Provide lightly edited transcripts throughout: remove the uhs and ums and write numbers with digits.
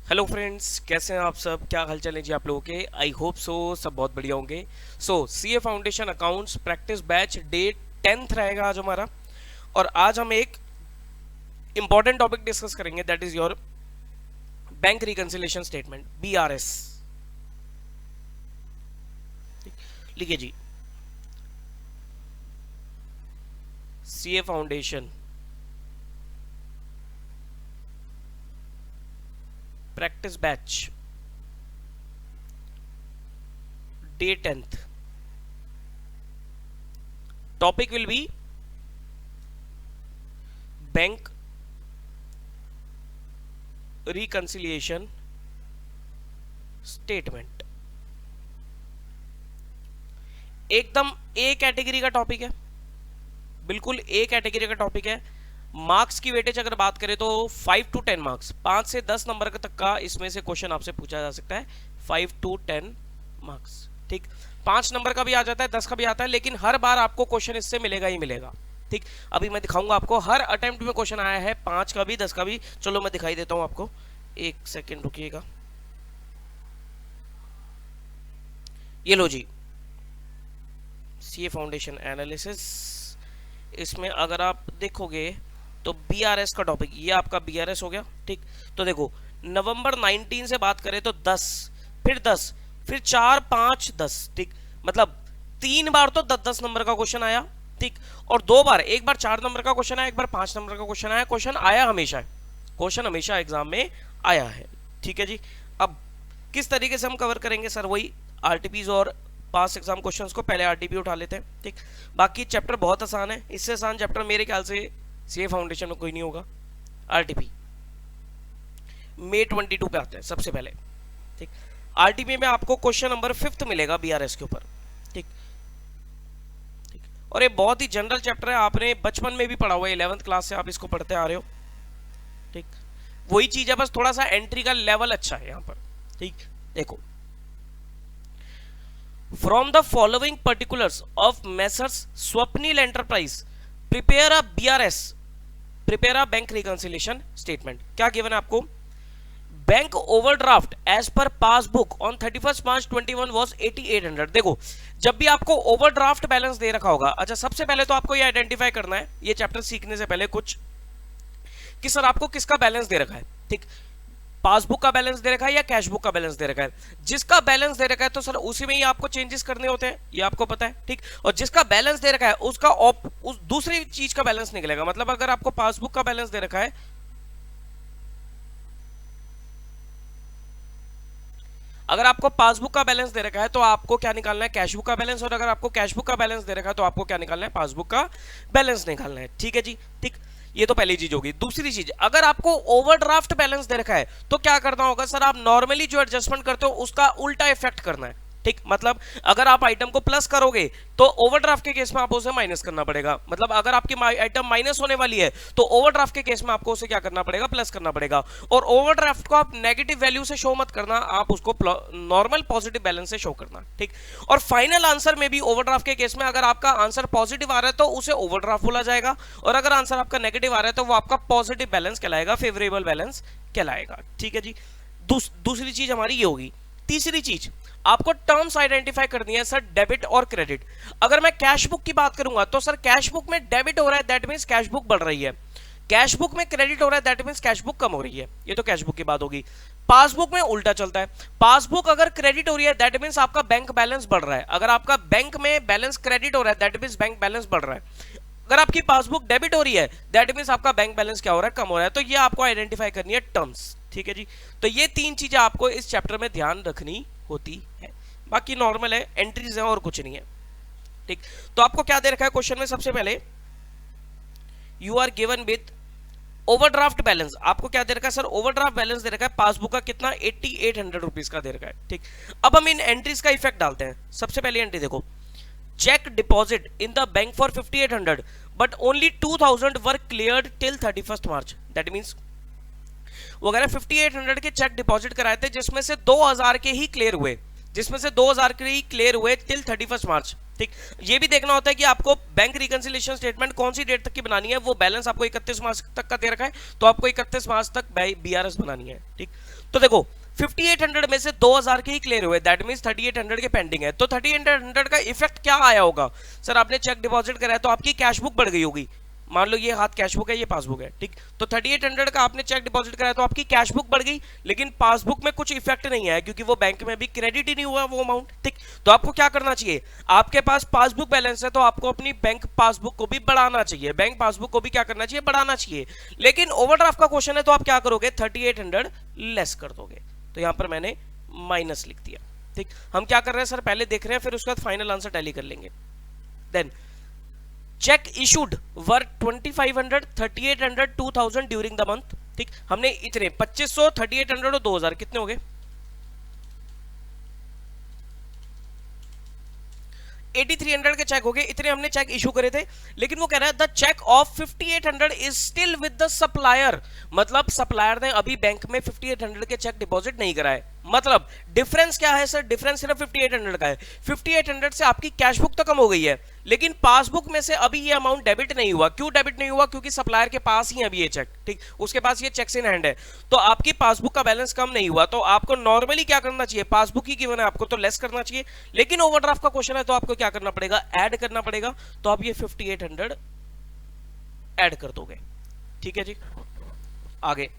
Hello friends, कैसे हैं आप सब? क्या हालचाल है जी आप लोगों के? आई होप सो सब बहुत बढ़िया होंगे। So CA foundation accounts practice batch day 10th रहेगा आज हमारा। और आज हम एक इंपॉर्टेंट टॉपिक डिस्कस करेंगे, that is your bank reconciliation statement, BRS. लिखिए जी, CA foundation practice batch day 10th। Topic will be bank reconciliation statement. एकदम ए कैटेगरी का टॉपिक है, बिल्कुल ए कैटेगरी का टॉपिक है। मार्क्स की वेटेज अगर बात करें तो 5 to 10 मार्क्स, 5 से 10 नंबर तक का इसमें से क्वेश्चन आपसे पूछा जा सकता है। 5 to 10 मार्क्स, ठीक। 5 नंबर का भी आ जाता है, 10 का भी आता है, लेकिन हर बार आपको क्वेश्चन इससे मिलेगा ही मिलेगा, ठीक। अभी मैं दिखाऊंगा आपको, हर अटेम्प्ट में क्वेश्चन आया है, 5 का भी 10 का भी। चलो मैं दिखाई देता हूं आपको, एक सेकेंड रुकिएगा। ये लो जी, सीए फाउंडेशन एनालिसिस। इसमें अगर आप देखोगे तो बीआरएस का टॉपिक, ये आपका बीआरएस हो गया, ठीक। तो देखो, नवंबर 19 से बात करें तो 10, फिर 10, फिर 4, 5, 10, ठीक। मतलब 3 बार तो 10-10 नंबर का क्वेश्चन आया, ठीक। और 2 बार, एक बार 4 नंबर का क्वेश्चन आया, एक बार 5 नंबर का क्वेश्चन आया। क्वेश्चन आया हमेशा है, क्वेश्चन हमेशा एग्जाम में आया है, ठीक है जी। अब किस तरीके से हम कवर करेंगे सर? वही आरटीपीज और पास एग्जाम क्वेश्चंस को पहले आरटीपी उठा लेते हैं, ठीक। बाकी चैप्टर बहुत आसान है, इससे आसान चैप्टर मेरे ख्याल से सीए फाउंडेशन में कोई नहीं होगा। आरटीपी May 22 पे आता है सबसे पहले, ठीक। आरटीपी में आपको क्वेश्चन नंबर 5th मिलेगा बीआरएस के ऊपर, ठीक। और ये बहुत ही जनरल चैप्टर है, आपने बचपन में भी पढ़ा हुआ है, 11th क्लास से आप इसको पढ़ते आ रहे हो, ठीक। वही चीज है, बस थोड़ा सा एंट्री का लेवल अच्छा है यहाँ पर, ठीक। देखो, from the following particulars of Messrs Swapnil Enterprise prepare a BRS, prepare a bank reconciliation statement। क्या गिवन है आपको? Bank overdraft as per passbook on 31 March 21 was 8800। देखो, जब भी आपको ओवरड्राफ्ट बैलेंस दे रखा होगा, अच्छा सबसे पहले तो आपको ये आइडेंटिफाई करना है, ये चैप्टर सीखने से पहले कुछ, कि सर आपको किसका बैलेंस दे रखा है, ठीक। पासबुक का बैलेंस दे रखा है या कैश बुक का बैलेंस दे रखा है? जिसका बैलेंस दे रखा है तो सर उसी में ही आपको चेंजेस करने होते हैं, ये आपको पता है, ठीक। और जिसका बैलेंस दे रखा है उसका उस दूसरी चीज का बैलेंस निकलेगा। मतलब अगर आपको पासबुक का बैलेंस दे रखा है, अगर आपको पासबुक का बैलेंस दे रखा है तो आपको क्या निकालना है? कैश बुक का बैलेंस। और अगर आपको कैश बुक का बैलेंस दे रखा है तो आपको क्या निकालना है? पासबुक का बैलेंस निकालना है, ठीक है जी, ठीक। ये तो पहली चीज होगी। दूसरी चीज, अगर आपको ओवरड्राफ्ट बैलेंस दे रखा है तो क्या करना होगा सर? आप नॉर्मली जो एडजस्टमेंट करते हो उसका उल्टा इफेक्ट करना है, ठीक। मतलब अगर आप आइटम को प्लस करोगे तो ओवरड्राफ्ट के केस में आपको उसे माइनस करना पड़ेगा। मतलब अगर आपकी आइटम माइनस होने वाली है तो ओवरड्राफ्ट के केस में आपको उसे क्या करना पड़ेगा? प्लस करना पड़ेगा। और ओवरड्राफ्ट को आप नेगेटिव वैल्यू से शो मत करना, आप उसको नॉर्मल पॉजिटिव बैलेंस से शो करना, ठीक। और फाइनल आंसर में भी ओवरड्राफ्ट के केस में अगर आपका आंसर पॉजिटिव आ रहा है तो उसे ओवरड्राफ्ट बोला जाएगा, और अगर आंसर आपका नेगेटिव आ रहा है तो वो आपका पॉजिटिव बैलेंस कहलाएगा, फेवरेबल बैलेंस कहलाएगा, ठीक है जी। दूसरी चीज हमारी ये होगी। तीसरी चीज, आपको टर्म्स आइडेंटिफाई करनी है सर, डेबिट और क्रेडिट। अगर मैं कैश बुक की बात करूंगा तो सर कैश बुक में डेबिट हो रहा है, दैट मींस कैश बुक बढ़ रही है। कैश बुक में क्रेडिट हो रहा है, दैट मींस कैश बुक कम हो रही है। ये तो कैश बुक की बात होगी। पासबुक में उल्टा चलता है, पासबुक अगर क्रेडिट हो रही है दैट मींस आपका बैंक बैलेंस बढ़ रहा है। अगर आपका बैंक में बैलेंस क्रेडिट हो रहा है दैट मींस बैंक बैलेंस बढ़ रहा है। अगर आपकी पासबुक डेबिट हो रही है दैट मींस आपका बैंक बैलेंस क्या हो रहा है? कम हो रहा है। तो ये आपको आइडेंटिफाई करनी है टर्म्स, ठीक है जी। तो ये 3 चीजें आपको इस चैप्टर में ध्यान रखनी होती है, बाकी नॉर्मल है, एंट्रीज है और कुछ नहीं है, ठीक। तो आपको क्या दे रखा है क्वेश्चन में? सबसे पहले you are given with overdraft balance. आपको क्या दे रखा है सर? ओवरड्राफ्ट बैलेंस दे रखा है पासबुक का, कितना? 8800 रुपीज का दे रखा है, ठीक। अब हम इन एंट्रीज का इफेक्ट डालते हैं। सबसे पहली एंट्री देखो, cheque deposit in the bank for 5800 but only 2000 were cleared till 31 March. That means वो कह रहे 5800 के चेक डिपॉजिट कराए थे जिसमें से 2000 के ही क्लियर हुए, जिसमें से 2000 के ही क्लियर हुए टिल 31 मार्च। ठीक, ये भी देखना होता है कि आपको बैंक रिकंसिलिएशन स्टेटमेंट कौन सी डेट तक की बनानी है। वो बैलेंस आपको 31 मार्च तक का दे रखा है, तो आपको 31 मार्च तक बीआरएस बनानी है। ठीक, तो देखो 5800 में से 2000 के ही क्लियर हुए, दैट मींस 3800 के पेंडिंग है। तो 3800 का इफेक्ट क्या आया होगा? सर आपने चेक डिपॉजिट कराया तो आपकी कैश बुक बढ़ गई होगी। मान लो ये हाथ कैश बुक है, ये पासबुक है, ठीक, तो 3800 का आपने चेक डिपॉजिट कराया तो आपकी कैश बुक बढ़ गई, लेकिन पासबुक में कुछ इफेक्ट नहीं है क्योंकि वो बैंक में भी क्रेडिट ही नहीं हुआ वो अमाउंट। ठीक, तो आपको क्या करना चाहिए? आपके पास पासबुक बैलेंस है तो आपको अपनी बैंक पासबुक को भी बढ़ाना चाहिए, बैंक पासबुक को भी क्या करना चाहिए? बढ़ाना चाहिए। लेकिन ओवरड्राफ्ट का क्वेश्चन है तो आप क्या करोगे? 3800 लेस कर दोगे। तो यहां पर मैंने माइनस लिख दिया। ठीक, हम क्या कर रहे हैं सर? पहले देख रहे हैं, फिर उसके बाद फाइनल आंसर टैली कर लेंगे। Then cheque issued were 2500, 3800, 2000 during the month. ठीक, हमने इतने 2500, 3800 और 2000 कितने हो गए? 8300 के चेक हो गए, इतने हमने चेक इशू करे थे। लेकिन वो कह रहा है the cheque of 5800 is still with the supplier, मतलब सप्लायर ने अभी बैंक में 5800 के चेक डिपॉजिट नहीं कराए। मतलब डिफरेंस क्या है सर? डिफरेंस सिर्फ 5800 का है। 5800 से आपकी कैश बुक तो कम हो गई है, लेकिन पासबुक में से अभी ये अमाउंट डेबिट नहीं हुआ। क्यों डेबिट नहीं हुआ? क्योंकि सप्लायर के पास ही अभी ये चेक, ठीक, उसके पास ये चेक्स इन हैंड है, तो आपकी पासबुक का बैलेंस कम नहीं हुआ। तो आपको नॉर्मली क्या करना चाहिए? पासबुक ही गिवन है आपको तो लेस करना चाहिए। लेकिन ओवरड्राफ्ट का क्वेश्चन है तो आपको क्या करना पड़ेगा? ऐड करना पड़ेगा। तो आप ये 5800 ऐड कर दोगे। ठीक है जी, आगे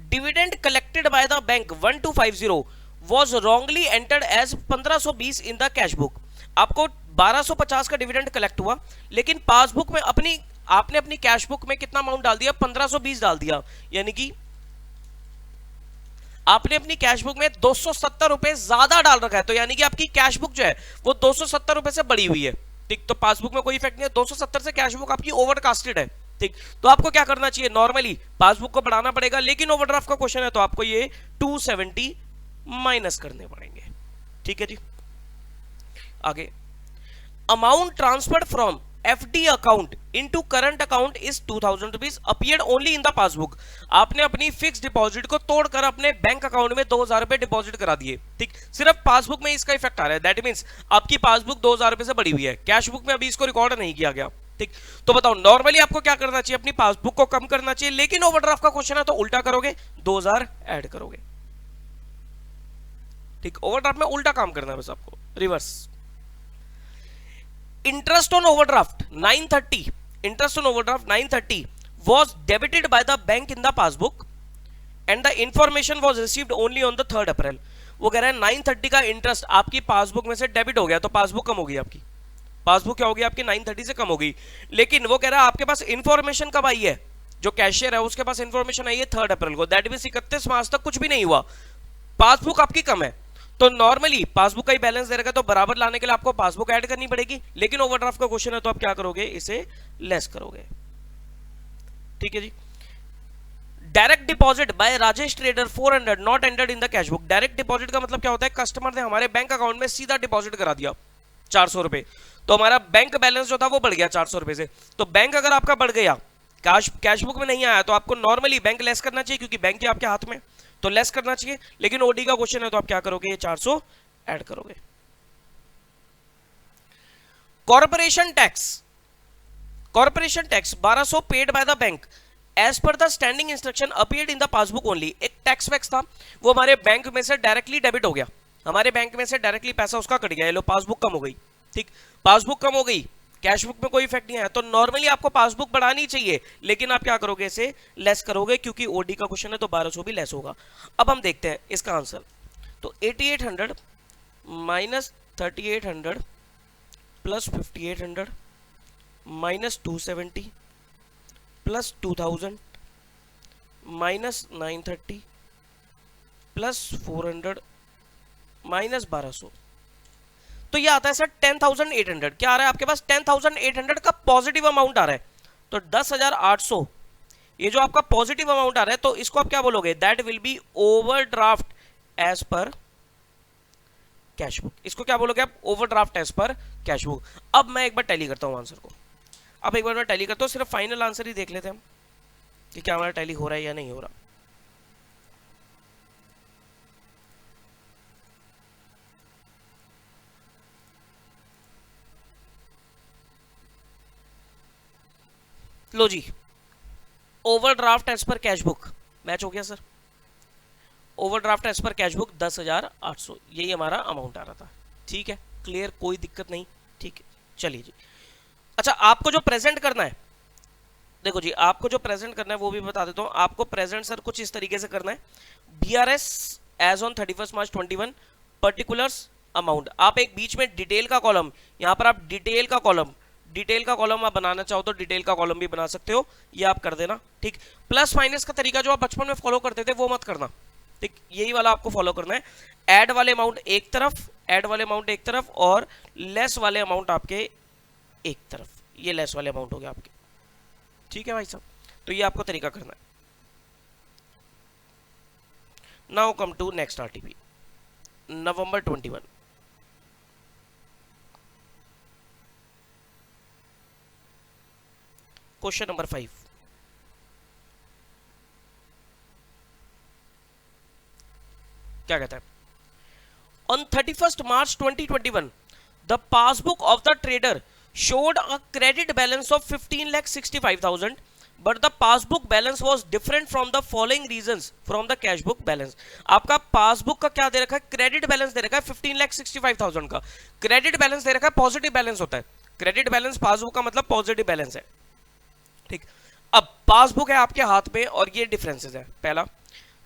dividend collected by the bank 1250 was wrongly entered as 1520 in the cash book. आपको 1250 का डिविडेंड कलेक्ट हुआ, लेकिन पासबुक में आपने अपनी कैश बुक में कितना अमाउंट डाल दिया? 1520 डाल दिया, यानी कि आपने अपनी कैश बुक में 270 रुपए ज्यादा डाल रखा है। तो यानी कि आपकी कैश बुक जो है वो 270 रुपए से बढ़ी हुई है। ठीक, तो पासबुक में कोई इफेक्ट नहीं है, 270 से कैश बुक आपकी ओवरकास्टेड है। ठीक, तो आपको क्या करना चाहिए? नॉर्मली पासबुक को बढ़ाना पड़ेगा, लेकिन ओवरड्राफ्ट का क्वेश्चन है तो आपको ये 270 माइनस करने पड़ेंगे। ठीक है जी, आगे amount transferred from FD account into current account is 2000 rupees appeared only in the passbook. आपने अपनी फिक्स डिपॉजिट को तोड़कर अपने बैंक अकाउंट में 2000 रुपए डिपॉजिट करा दिए। ठीक, सिर्फ पासबुक में इसका इफेक्ट आ रहा है, दैट मींस आपकी पासबुक 2000 रुपए से बढ़ी हुई है, कैश बुक में अभी इसको रिकॉर्ड नहीं किया गया। ठीक, तो बताओ नॉर्मली आपको क्या करना चाहिए? अपनी पासबुक को कम करना चाहिए, लेकिन ओवरड्राफ्ट का क्वेश्चन है तो उल्टा करोगे, 2000 ऐड करोगे। ठीक, ओवरड्राफ्ट में उल्टा काम करना है बस आपको, reverse. Interest on overdraft 930, interest on overdraft 930 was debited by the bank in the passbook and the information was received only on the 3rd April। वो कह रहा है 930 का इंटरेस्ट आपकी पासबुक में से डेबिट हो गया, तो पासबुक कम हो गई आपकी, पासबुक क्या हो गई आपकी? 930 से कम हो गई। लेकिन वो कह रहा है आपके पास इंफॉर्मेशन कब आई है? जो कैशियर है उसके पास इंफॉर्मेशन आई है 3rd अप्रैल को, दैट मींस 31 मार्च तक कुछ भी नहीं हुआ, पासबुक आपकी कम है। तो नॉर्मली पासबुक का ही बैलेंस दे रखा है तो बराबर लाने के लिए आपको पासबुक ऐड करनी पड़ेगी, लेकिन ओवरड्राफ्ट का क्वेश्चन है तो आप क्या करोगे? इसे लेस करोगे। ठीक है जी, direct deposit by Rajesh trader 400 not entered in the cash book. Direct deposit का मतलब क्या होता है? कस्टमर ने हमारे बैंक अकाउंट में सीधा डिपॉजिट करा दिया 400 रुपए, तो हमारा बैंक बैलेंस जो था वो बढ़ गया 400 रुपए से। तो बैंक अगर आपका बढ़ गया, कैश बुक में नहीं आया, तो आपको नॉर्मली बैंक लेस करना चाहिए क्योंकि बैंक आपके हाथ में, तो लेस करना चाहिए। लेकिन ओडी का क्वेश्चन है तो आप क्या करोगे? ये 400 ऐड करोगे। Corporation tax 1200 paid by the bank as per the standing instruction appeared in the passbook only. एक टैक्स वैक्स था, वो हमारे बैंक में से डायरेक्टली डेबिट हो गया, हमारे बैंक में से डायरेक्टली पैसा उसका कट गया, लो पासबुक कम हो गई। ठीक, पासबुक कम हो गई, कैश बुक में कोई इफेक्ट नहीं आया, तो नॉर्मली आपको पासबुक बढ़ानी चाहिए, लेकिन आप क्या करोगे? इसे लेस करोगे क्योंकि ओडी का क्वेश्चन है तो 1200 भी लेस होगा। अब हम देखते हैं इसका आंसर। तो 8800 minus 3800 plus 5800 minus 270 plus 2000 minus 930 plus 400 minus 1200, तो ये आता है सर 10,800। क्या आ रहा है आपके पास? 10,800 का पॉजिटिव अमाउंट आ रहा है, तो 10,800 ये जो आपका पॉजिटिव अमाउंट आ रहा है, तो इसको आप क्या बोलोगे? That will be overdraft as per cash book. इसको क्या बोलोगे आप? Overdraft as per cash book. अब मैं एक बार टैली करता हूं आंसर को, अब एक बार मैं टैली करता हूं, सिर्फ फाइनल आंसर ही देख लेते हैं हम कि क्या हमारा टैली हो रहा है या नहीं हो रहा। लो जी, overdraft as per cash book match हो गया sir. Overdraft as per cash book 10,800, यही हमारा अमाउंट आ रहा था। ठीक है, क्लियर, कोई दिक्कत नहीं। ठीक है, चलिए जी। अच्छा, आपको जो प्रेजेंट करना है, देखो जी, आपको जो प्रेजेंट करना है वो भी बता देता हूं। आपको प्रेजेंट सर कुछ इस तरीके से करना है, BRS as on 31 March 21 particulars amount. आप एक बीच में डिटेल का कॉलम, यहां पर आप डिटेल का कॉलम आप बनाना चाहो तो डिटेल का कॉलम भी बना सकते हो, ये आप कर देना। ठीक, प्लस माइनस का तरीका जो आप बचपन में फॉलो करते थे वो मत करना। ठीक, यही वाला आपको फॉलो करना है। ऐड वाले अमाउंट एक तरफ और लेस वाले अमाउंट आपके एक तरफ। ये लेस वाले अमाउंट हो गया आपके। ठीक है भाई साहब, तो ये आपको तरीका करना है। Now come to next RTP, November 21। Question number 5, क्या कहता है? On 31st March 2021 the passbook of the trader showed a credit balance of 15,65,000 but the passbook balance was different from the following reasons from the cash book balance। आपका passbook का क्या दे रखा है? Credit balance दे रखा है 15,65,000 का। क्रेडिट बैलेंस दे रखा है, पॉजिटिव बैलेंस होता है। क्रेडिट बैलेंस पासबुक का मतलब पॉजिटिव बैलेंस है। ठीक, अब पासबुक है आपके हाथ में और ये डिफरेंसेस है। पहला,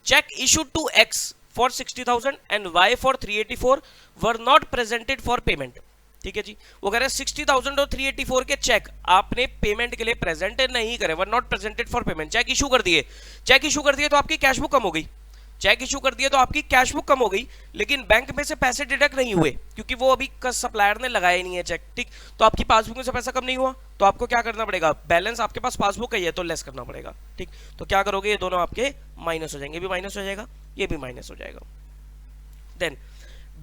cheque issued to X for 60,000 and Y for 384 were not presented for payment. ठीक है जी, वो कह रहे हैं 60,000 और 384 के चेक आपने पेमेंट के लिए प्रेजेंट नहीं करे, were not presented for payment. Cheque issue कर दिए तो आपकी कैश बुक कम हो गई। लेकिन बैंक में से पैसे डिडक्ट नहीं हुए क्योंकि वो अभी सप्लायर ने लगाया ही नहीं है चेक। ठीक, तो आपकी पासबुक में से पैसा कम नहीं हुआ, तो आपको क्या करना पड़ेगा? बैलेंस आपके पास पासबुक है तो लेस करना पड़ेगा। ठीक, तो क्या करोगे? ये दोनों आपके माइनस हो जाएंगे, भी माइनस हो जाएगा, ये भी माइनस हो जाएगा। Then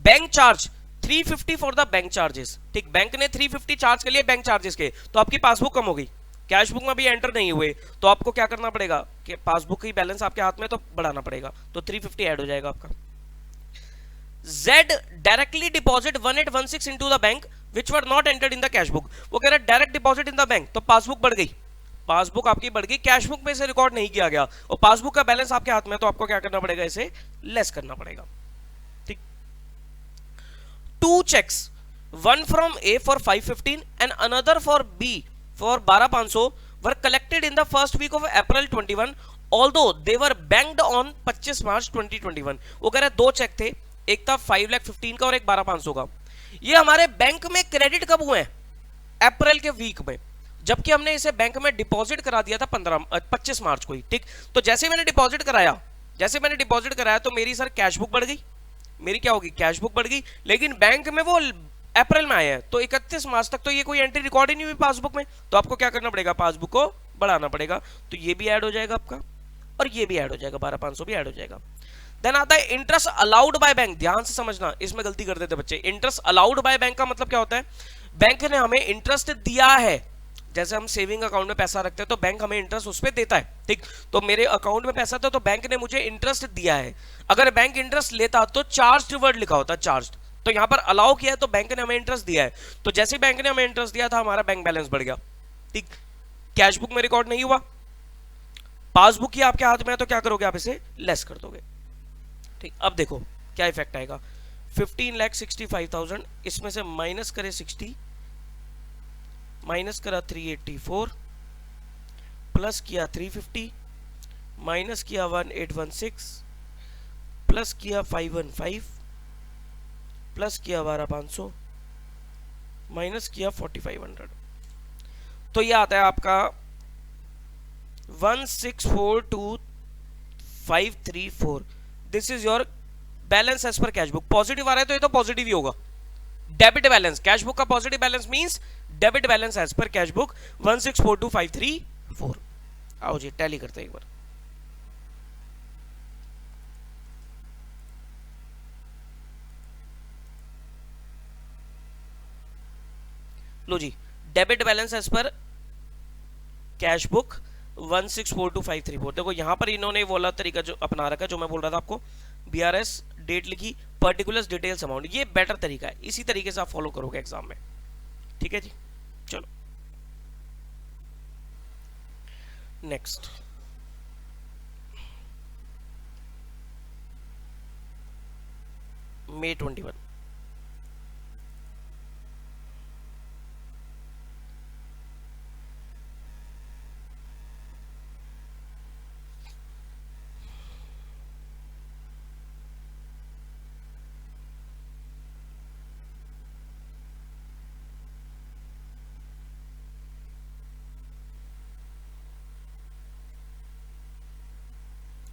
bank charge 350 for the bank charges. ठीक, बैंक ने 350 चार्ज के लिए बैंक चार्जेस के, तो आपकी पासबुक कम हो गई। कैश बुक में भी एंटर नहीं हुए, तो आपको क्या करना पड़ेगा कि पासबुक की बैलेंस आपके हाथ में तो बढ़ाना पड़ेगा, तो 350 ऐड हो जाएगा आपका। Z directly deposit 1816 into the bank which were not entered in the cash book. वो कह रहा है direct deposit in the bank, तो पासबुक बढ़ गई, पासबुक आपकी बढ़ गई, कैश बुक में से रिकॉर्ड नहीं किया गया और पासबुक का बैलेंस आपके हाथ में, तो आपको क्या करना पड़ेगा? इसे लेस करना पड़ेगा। ठीक, 2 checks, one from A for 515 and another for B for 12,500 were collected in the first week of April 21 although they were banked on 25 March 2021। वो कह रहा है 2 चेक थे, एक था 5,15,000 का और एक 12,500 का। ये हमारे बैंक में क्रेडिट कब हुए हैं? अप्रैल के वीक में, जबकि हमने इसे बैंक में डिपॉजिट करा दिया था 25 मार्च को ही। ठीक, तो जैसे मैंने डिपॉजिट कराया तो मेरी सर कैश बुक बढ़ गई, मेरी क्या होगी? कैश बुक बढ़ गई, लेकिन बैंक में वो अप्रैल में आया है, तो 31 मार्च तक तो ये कोई एंट्री रिकॉर्ड ही नहीं हुई पासबुक में, तो आपको क्या करना पड़ेगा? पासबुक को बढ़ाना पड़ेगा, तो ये भी ऐड हो जाएगा आपका और ये भी ऐड हो जाएगा, 12,500 भी ऐड हो जाएगा। देन आता है इंटरेस्ट अलाउड बाय बैंक। ध्यान से समझना, इसमें गलती कर देते बच्चे। इंटरेस्ट अलाउड बाय बैंक का मतलब क्या होता है? बैंक ने हमें इंटरेस्ट दिया है, जैसे हम सेविंग अकाउंट में पैसा रखते हैं तो बैंक हमें इंटरेस्ट उस पर देता है। ठीक, तो मेरे अकाउंट में पैसा था तो बैंक ने मुझे इंटरेस्ट दिया है। अगर बैंक इंटरेस्ट लेता तो चार्ज वर्ड लिखा होता, चार्ज, तो यहां पर अलाउ किया है तो बैंक ने हमें इंटरेस्ट दिया है, तो जैसे बैंक ने हमें इंटरेस्ट दिया था हमारा बैंक बैलेंस बढ़ गया। ठीक, कैश बुक में रिकॉर्ड नहीं हुआ, पासबुक ही आपके हाथ में है, तो क्या करोगे? आप इसे लेस कर दोगे। ठीक, अब देखो क्या इफेक्ट आएगा। 15,65,000, इसमें से माइनस करे 60, माइनस करा 384, प्लस किया 350, माइनस किया 1816, प्लस किया 515, प्लस किया 12,500, माइनस किया 4,500, तो ये आता है आपका 1642534। This is your balance as per cash book. Positive आ रहा है तो ये तो पॉजिटिव ही होगा। डेबिट बैलेंस, कैश बुक का positive balance means debit balance as per cash book 1642534। आओ जी टैली करते हैं एक बार। लो जी, debit balance as per cash book 1642534। देखो यहां पर इन्होंने वो वाला तरीका जो अपना रखा है जो मैं बोल रहा था आपको, BRS डेट लिखी, पर्टिकुलर्स डिटेल्स अमाउंट, ये बेटर तरीका है, इसी तरीके से आप फॉलो करोगे एग्जाम में। ठीक है जी, चलो नेक्स्ट, May 21।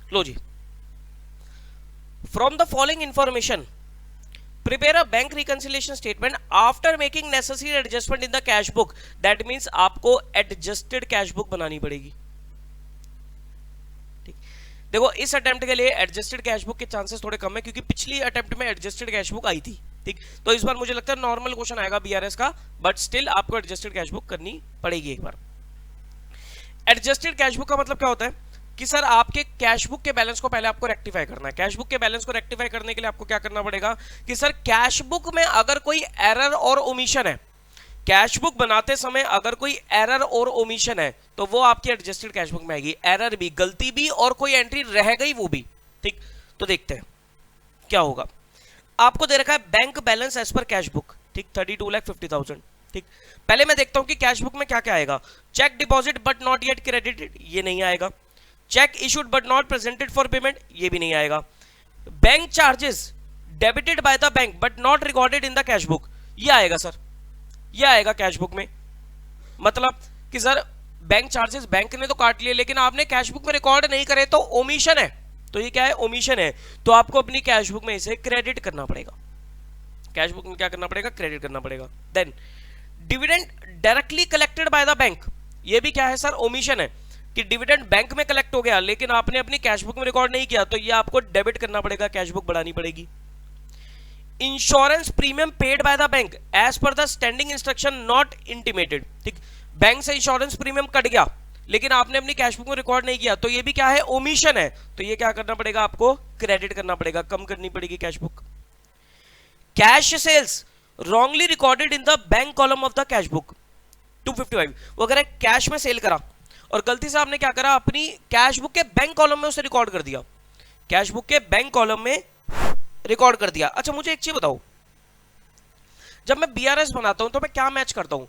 लो जी, from the following information prepare a bank reconciliation statement after making necessary adjustment in the cash book। that means आपको adjusted cash book बनानी पड़ेगी। ठीक, देखो इस अटेम्प्ट के लिए एडजस्टेड कैश बुक के चांसेस थोड़े कम है क्योंकि पिछली अटेम्प्ट में एडजस्टेड कैश बुक आई थी। ठीक, तो इस बार मुझे लगता है नॉर्मल क्वेश्चन आएगा बीआरएस का, बट स्टिल आपको एडजस्टेड कैश बुक करनी पड़ेगी एक बार। एडजस्टेड कैश बुक का मतलब क्या होता है कि सर आपके कैश बुक के बैलेंस को पहले आपको रेक्टिफाई करना है। कैश बुक के बैलेंस को रेक्टिफाई करने के लिए आपको क्या करना पड़ेगा कि सर कैश बुक में अगर कोई एरर और ओमिशन है, कैश बुक बनाते समय अगर कोई एरर और ओमिशन है तो वो आपकी एडजस्टेड कैश बुक में आएगी। एरर भी, गलती भी और कोई एंट्री रह गई वो भी। ठीक, तो देखते हैं क्या होगा। आपको दे रखा है bank balance as per cash book. ठीक, 32,50,000। ठीक, पहले मैं देखता हूं कि कैश बुक में क्या क्या आएगा। Cheque deposit but not yet credited, ये नहीं आएगा। Cheque issued but not presented for payment, ये भी नहीं आएगा। Bank charges debited by the bank but not recorded in the cash book, ये आएगा सर, ये आएगा कैश बुक में। मतलब कि सर बैंक चार्जेस बैंक ने तो काट लिए लेकिन आपने कैश बुक में रिकॉर्ड नहीं करे तो ओमिशन है। तो ये क्या है, ओमिशन है। तो आपको अपनी कैश बुक में इसे क्रेडिट करना पड़ेगा। कैश बुक में क्या करना पड़ेगा, क्रेडिट करना पड़ेगा। Then dividend directly collected by the bank, ये भी क्या है सर, ओमिशन है कि डिविडेंड बैंक में कलेक्ट हो गया लेकिन आपने अपनी कैश बुक में रिकॉर्ड नहीं किया, तो ये आपको डेबिट करना पड़ेगा, कैश बुक बढ़ानी पड़ेगी। Insurance premium paid by the bank as per the standing instruction not intimated. ठीक, बैंक से इंश्योरेंस प्रीमियम कट गया लेकिन आपने अपनी कैश बुक में रिकॉर्ड नहीं किया, तो ये भी क्या है, ओमिशन है। तो ये क्या करना पड़ेगा, आपको क्रेडिट करना पड़ेगा, कम करनी पड़ेगी cash book. Cash sales wrongly recorded in the bank column of the cash book 255, वो अगर कैश में सेल करा और गलती से आपने क्या करा, अपनी कैश बुक के बैंक कॉलम में उसे रिकॉर्ड कर दिया, कैश बुक के बैंक कॉलम में रिकॉर्ड कर दिया। अच्छा मुझे एक चीज बताओ, जब मैं बीआरएस बनाता हूं तो मैं क्या मैच करता हूं?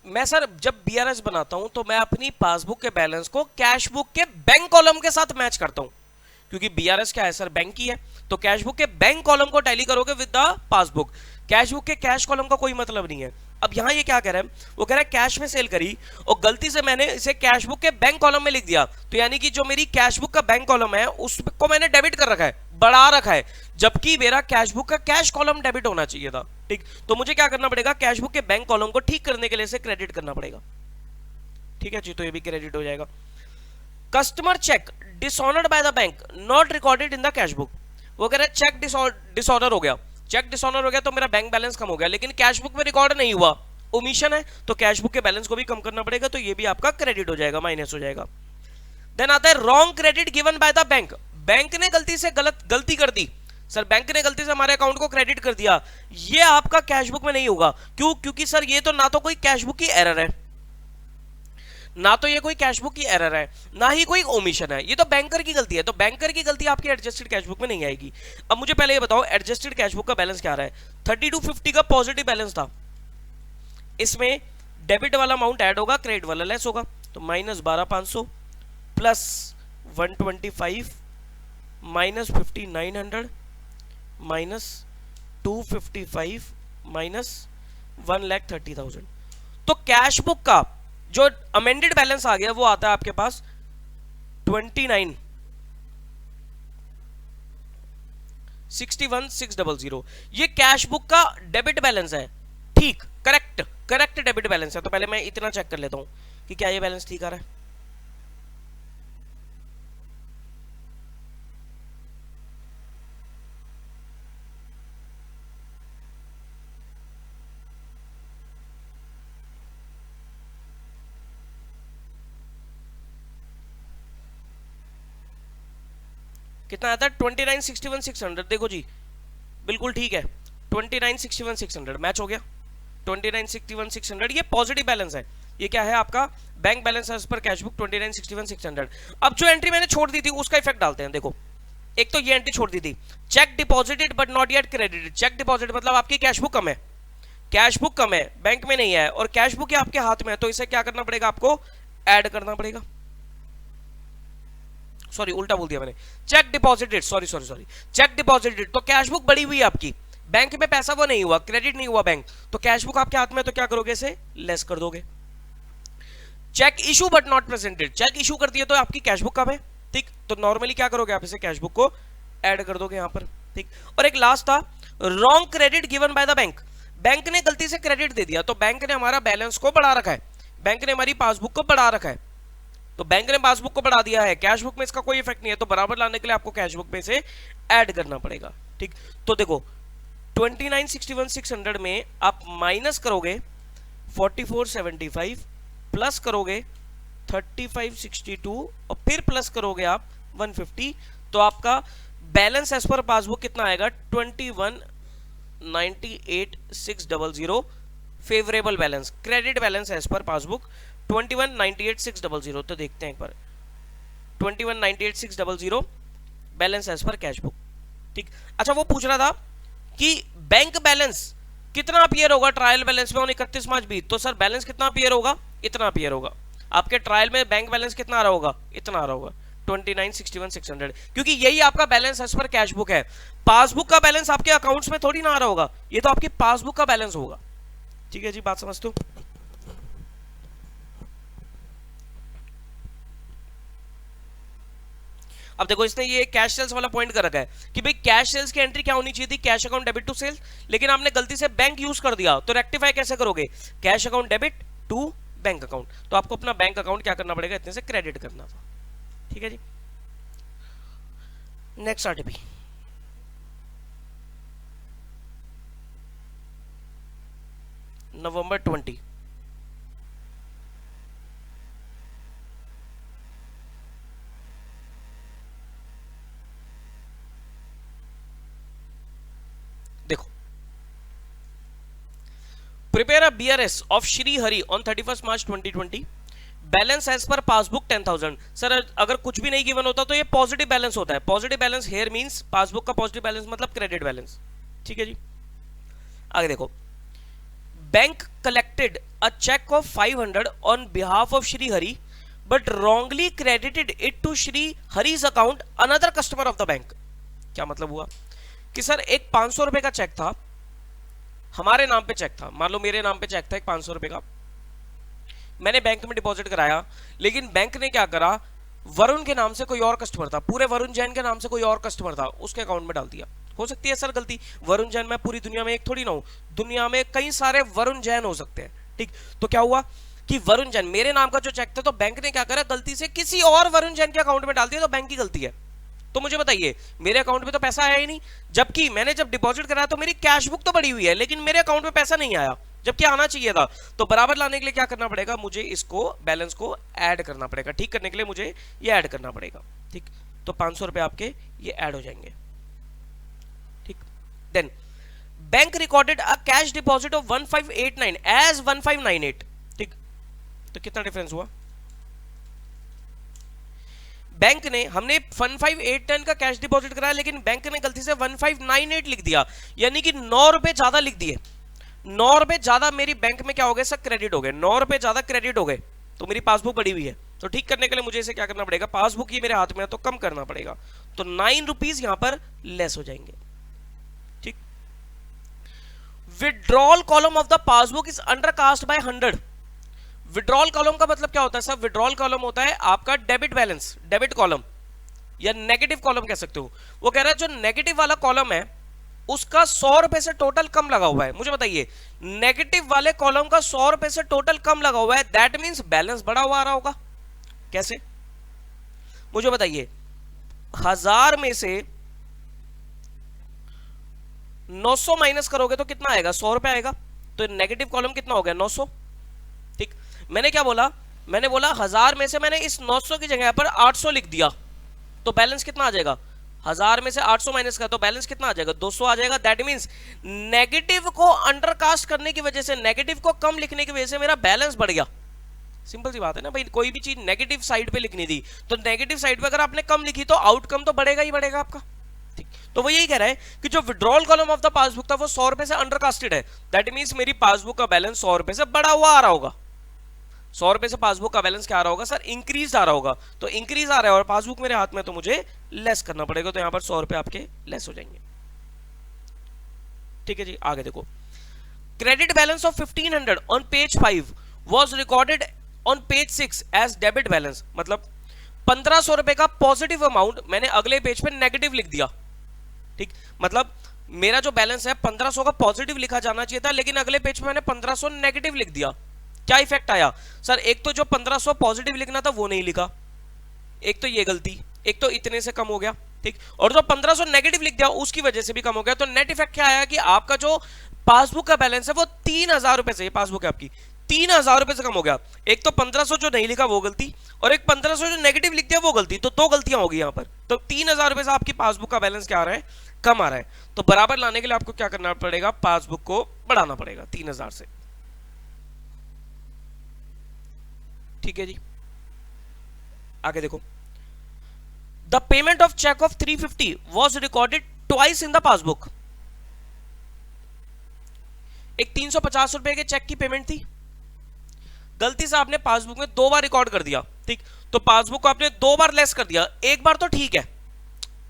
मैं सर जब बीआरएस बनाता हूं तो मैं अपनी पासबुक के बैलेंस को कैश बुक के बैंक कॉलम के साथ मैच करता हूं, क्योंकि बीआरएस क्या है सर, बैंक की है। तो कैश बुक के बैंक कॉलम को टैली करोगे with the passbook, cash book के कैश कॉलम का कोई मतलब नहीं है। अब यहां ये क्या कह रहा है, वो कह रहा है कैश में सेल करी और गलती से मैंने इसे कैश बुक के बैंक कॉलम में लिख दिया, तो यानी कि जो मेरी कैश बुक का बैंक कॉलम है उसको मैंने डेबिट कर रखा है, बढ़ा रखा है, जबकि मेरा कैश बुक का कैश कॉलम डेबिट होना चाहिए था। ठीक, तो मुझे क्या करना पड़ेगा, कैश बुक के बैंक कॉलम को ठीक करने के लिए इसे क्रेडिट करना पड़ेगा। ठीक है जी, तो ये भी क्रेडिट हो जाएगा। Customer cheque dishonoured by the bank not recorded in the cash book, वो कह रहा है चेक डिसऑनर हो गया, चेक डिसऑनर हो गया तो मेरा बैंक बैलेंस कम हो गया लेकिन कैश बुक में रिकॉर्ड नहीं हुआ, ओमिशन है, तो कैश बुक के बैलेंस को भी कम करना पड़ेगा, तो ये भी आपका क्रेडिट हो जाएगा, माइनस हो जाएगा। देन आता है wrong credit given by the bank, bank ने गलती से गलती कर दी, सर बैंक ने गलती से हमारे अकाउंट को क्रेडिट कर दिया, ये आपका कैश बुक में नहीं होगा। क्यों? क्योंकि सर ये तो ना तो कोई कैश बुक की एरर है, ना तो ये कोई कैश बुक की एरर है, ना ही कोई ओमिशन है, ये तो बैंकर की गलती है। तो बैंकर की गलती आपकी एडजस्टेड कैश बुक में नहीं आएगी। अब मुझे पहले ये बताओ एडजस्टेड कैश बुक का बैलेंस क्या आ रहा है, 3250 का पॉजिटिव बैलेंस था, इसमें डेबिट वाला अमाउंट ऐड होगा, क्रेडिट वाला लेस होगा, तो -12,500 प्लस 125 माइनस 5,900 माइनस 255 माइनस 1,30,000। तो कैश बुक का जो अमेंडेड बैलेंस आ गया वो आता है आपके पास 29,61,600। ये कैश बुक का डेबिट बैलेंस है। ठीक, करेक्ट डेबिट बैलेंस है। तो पहले मैं इतना चेक कर लेता हूं कि क्या ये बैलेंस ठीक आ रहा है। कितना आता है 29,61,600। देखो जी बिल्कुल ठीक है, 29,61,600 मैच हो गया। 29,61,600 ये पॉजिटिव बैलेंस है, ये क्या है आपका bank balance as per cash book 2961,600। अब जो एंट्री मैंने छोड़ दी थी उसका इफेक्ट डालते हैं। देखो एक तो ये एंट्री छोड़ दी थी, cheque deposited but not yet credited. Cheque deposit मतलब आपकी कैश बुक कम है, कैश बुक कम है, बैंक में नहीं है, और कैश बुक आपके हाथ में है, तो इसे क्या करना पड़ेगा आपको, ऐड करना पड़ेगा। सॉरी उल्टा बोल दिया मैंने, check deposited, sorry check deposited, तो कैश बुक बढ़ी हुई है आपकी, बैंक में पैसा वो नहीं हुआ, क्रेडिट नहीं हुआ बैंक, तो कैश बुक आपके हाथ में, तो क्या करोगे, इसे लेस कर दोगे। Cheque issue but not presented, cheque issue कर दिया तो आपकी कैश बुक कम है, ठीक, तो नॉर्मली क्या करोगे आप, इसे कैश बुक को ऐड कर दोगे यहां पर, ठीक। और एक लास्ट था, wrong credit given by the bank, bank ने गलती से क्रेडिट दे दिया, तो बैंक ने हमारा बैलेंस को बढ़ा रखा है, बैंक ने हमारी पासबुक को बढ़ा रखा है, तो बैंक ने पासबुक को बढ़ा दिया है, कैश बुक में इसका कोई इफेक्ट नहीं है, तो बराबर लाने के लिए आपको कैश बुक में से ऐड करना पड़ेगा, ठीक। तो देखो 2961,600 में आप माइनस करोगे 4475, प्लस करोगे 3562, और फिर प्लस करोगे आप 150, तो आपका बैलेंस एज पर पासबुक कितना आएगा, 21,98,600 favourable balance, credit balance as per passbook 21,98,600। तो देखते हैं एक बार, 21,98,600 balance as per cash book, ठीक। अच्छा वो पूछ रहा था कि बैंक बैलेंस कितना अपीयर होगा ट्रायल बैलेंस में ऑन 31 मार्च 20, तो सर बैलेंस कितना अपीयर होगा, इतना अपीयर होगा, आपके ट्रायल में बैंक बैलेंस कितना आ रहा होगा, इतना आ रहा होगा 29,61,600, क्योंकि यही आपका balance as per cash book है। पासबुक का बैलेंस आपके अकाउंट्स में थोड़ी ना आ रहा होगा, ये तो आपकी पासबुक का बैलेंस होगा, ठीक है जी, बात समझते हो। अब देखो इसने ये कैश सेल्स वाला पॉइंट कर रखा है कि भाई कैश सेल्स की एंट्री क्या होनी चाहिए थी, cash account debit to sales, लेकिन आपने गलती से बैंक यूज कर दिया, तो रेक्टिफाई कैसे करोगे, cash account debit to bank account, तो आपको अपना बैंक अकाउंट क्या करना पड़ेगा, इतने से क्रेडिट करना था, ठीक है जी। नेक्स्ट आरटीपी, नवंबर 20, देखो prepare a BRS of Shri Hari on 31 March 2020, balance as per passbook 10,000। Sir अगर कुछ भी नहीं गिवन होता तो ये पॉजिटिव बैलेंस होता है, positive balance here means passbook का पॉजिटिव बैलेंस मतलब क्रेडिट बैलेंस, ठीक है जी। आगे देखो, bank collected a cheque of 500 on behalf of Shri Hari but wrongly credited it to Shri Hari's account another customer of the bank. क्या मतलब हुआ कि सर एक 500 रुपए का चेक था, हमारे नाम पे चेक था, मान लो मेरे नाम पे चेक था एक 500 रुपए का, मैंने बैंक में डिपॉजिट कराया, लेकिन बैंक ने क्या करा, वरुण के नाम से कोई और कस्टमर था, पूरे वरुण जैन के नाम से कोई और कस्टमर था, उसके अकाउंट में डाल दिया। हो सकती है सर गलती, वरुण जैन मैं पूरी दुनिया में एक थोड़ी ना हूं, दुनिया में कई सारे वरुण जैन हो सकते हैं, ठीक। तो क्या हुआ कि वरुण जैन मेरे नाम का जो चेक था, तो बैंक ने क्या करा, गलती से किसी और वरुण जैन के अकाउंट में डाल दिया, तो बैंक की गलती है। तो मुझे बताइए मेरे अकाउंट में तो पैसा आया ही नहीं, जबकि मैंने जब डिपॉजिट कराया तो मेरी कैश बुक तो बढ़ी हुई है, लेकिन मेरे अकाउंट में पैसा नहीं आया, जबकि आना चाहिए था। तो बराबर लाने के लिए क्या करना पड़ेगा, मुझे इसको बैलेंस को ऐड करना पड़ेगा, ठीक करने के लिए मुझे ये ऐड करना पड़ेगा, ठीक। तो 500 रुपए आपके ये ऐड हो जाएंगे, ठीक। Then bank recorded a cash deposit of 1589 as 1598, ठीक। तो कितना डिफरेंस हुआ, बैंक ने, हमने 1589 का कैश डिपॉजिट कराया, लेकिन बैंक ने गलती से 1598 लिख दिया, यानी कि 9 रुपए ज्यादा लिख दिए, 9 रुपए ज्यादा मेरी बैंक में क्या हो गए सर, क्रेडिट हो गए, 9 रुपए ज्यादा क्रेडिट हो गए, तो मेरी पासबुक बढ़ी हुई है। तो ठीक करने के लिए मुझे इसे क्या करना पड़ेगा, पासबुक ही मेरे हाथ में है तो कम करना पड़ेगा, तो 9 रुपीज यहां पर लेस हो जाएंगे, ठीक। Withdrawal column of the passbook is undercast bye 100। Withdrawal column का मतलब क्या होता है सर, विड्रॉल कॉलम होता है आपका डेबिट बैलेंस, डेबिट कॉलम या नेगेटिव कॉलम कह सकते हो। वो कह रहा है जो नेगेटिव वाला कॉलम है उसका 100 रुपए से टोटल कम लगा हुआ है। मुझे बताइए नेगेटिव वाले कॉलम का 100 रुपए से टोटल कम लगा हुआ है, दैट मींस बैलेंस बढ़ा हुआ आ रहा होगा। कैसे, मुझे बताइए 1000 में से 900 माइनस करोगे तो कितना आएगा, 100 रुपए आएगा, तो नेगेटिव कॉलम कितना हो गया 900, ठीक। मैंने क्या बोला, मैंने बोला 1000 में से मैंने इस 900 की जगह पर 800 लिख दिया, तो बैलेंस कितना आ जाएगा, 1000 में से 800 माइनस का तो बैलेंस कितना आ जाएगा, 200 आ जाएगा। दैट मींस नेगेटिव को अंडरकास्ट करने की वजह से, नेगेटिव को कम लिखने की वजह से मेरा बैलेंस बढ़ गया। सिंपल सी बात है ना भाई, कोई भी चीज नेगेटिव साइड पे लिखनी थी तो नेगेटिव साइड पे अगर आपने कम लिखी तो आउटकम तो बढ़ेगा ही बढ़ेगा आपका। ठीक, तो वो यही कह रहा है कि जो withdrawal column of the passbook था वो 100 रुपए से अंडरकास्टेड है, दैट मींस मेरी पासबुक का बैलेंस 100 रुपए से बढ़ा हुआ आ रहा होगा। 100 रुपए से पासबुक का बैलेंस क्या आ रहा होगा सर, इंक्रीज आ रहा होगा। तो इंक्रीज आ रहा है और पासबुक मेरे हाथ में, तो मुझे लेस करना पड़ेगा, तो यहां पर 100 रुपए आपके लेस हो जाएंगे। ठीक है जी, आगे देखो, credit balance of 1500 on page 5 was recorded on page 6 as debit balance. मतलब 1500 रुपए का पॉजिटिव अमाउंट मैंने अगले पेज पे नेगेटिव लिख दिया। ठीक, मतलब मेरा जो बैलेंस है 1500 का पॉजिटिव लिखा जाना चाहिए था, लेकिन अगले पेज पे मैंने 1500 नेगेटिव लिख दिया। क्या इफेक्ट आया सर, एक तो जो 1500 पॉजिटिव लिखना था वो नहीं लिखा, एक तो ये गलती, एक तो इतने से कम हो गया। ठीक, और जो 1500 नेगेटिव लिख दिया उसकी वजह से भी कम हो गया। तो नेट इफेक्ट क्या आया कि आपका जो पासबुक का बैलेंस है वो 3000 रुपए से, ये पासबुक है आपकी, 3000 रुपए से कम हो गया। एक तो 1500 जो नहीं लिखा वो गलती, और एक 1500 जो नेगेटिव लिख दिया वो गलती, तो दो गलतियां होगी यहां पर। तो 3000 रुपए से आपकी पासबुक का बैलेंस क्या आ रहा है, कम आ रहा है। तो बराबर लाने के लिए आपको क्या करना पड़ेगा, पासबुक को बढ़ाना पड़ेगा 3000 से। ठीक है जी, आगे देखो, the payment of cheque of 350 was recorded twice in the passbook. एक 350 रुपए के चेक की पेमेंट थी, गलती से आपने पासबुक में 2 बार रिकॉर्ड कर दिया। ठीक, तो पासबुक को आपने 2 बार लेस कर दिया। एक बार तो ठीक है,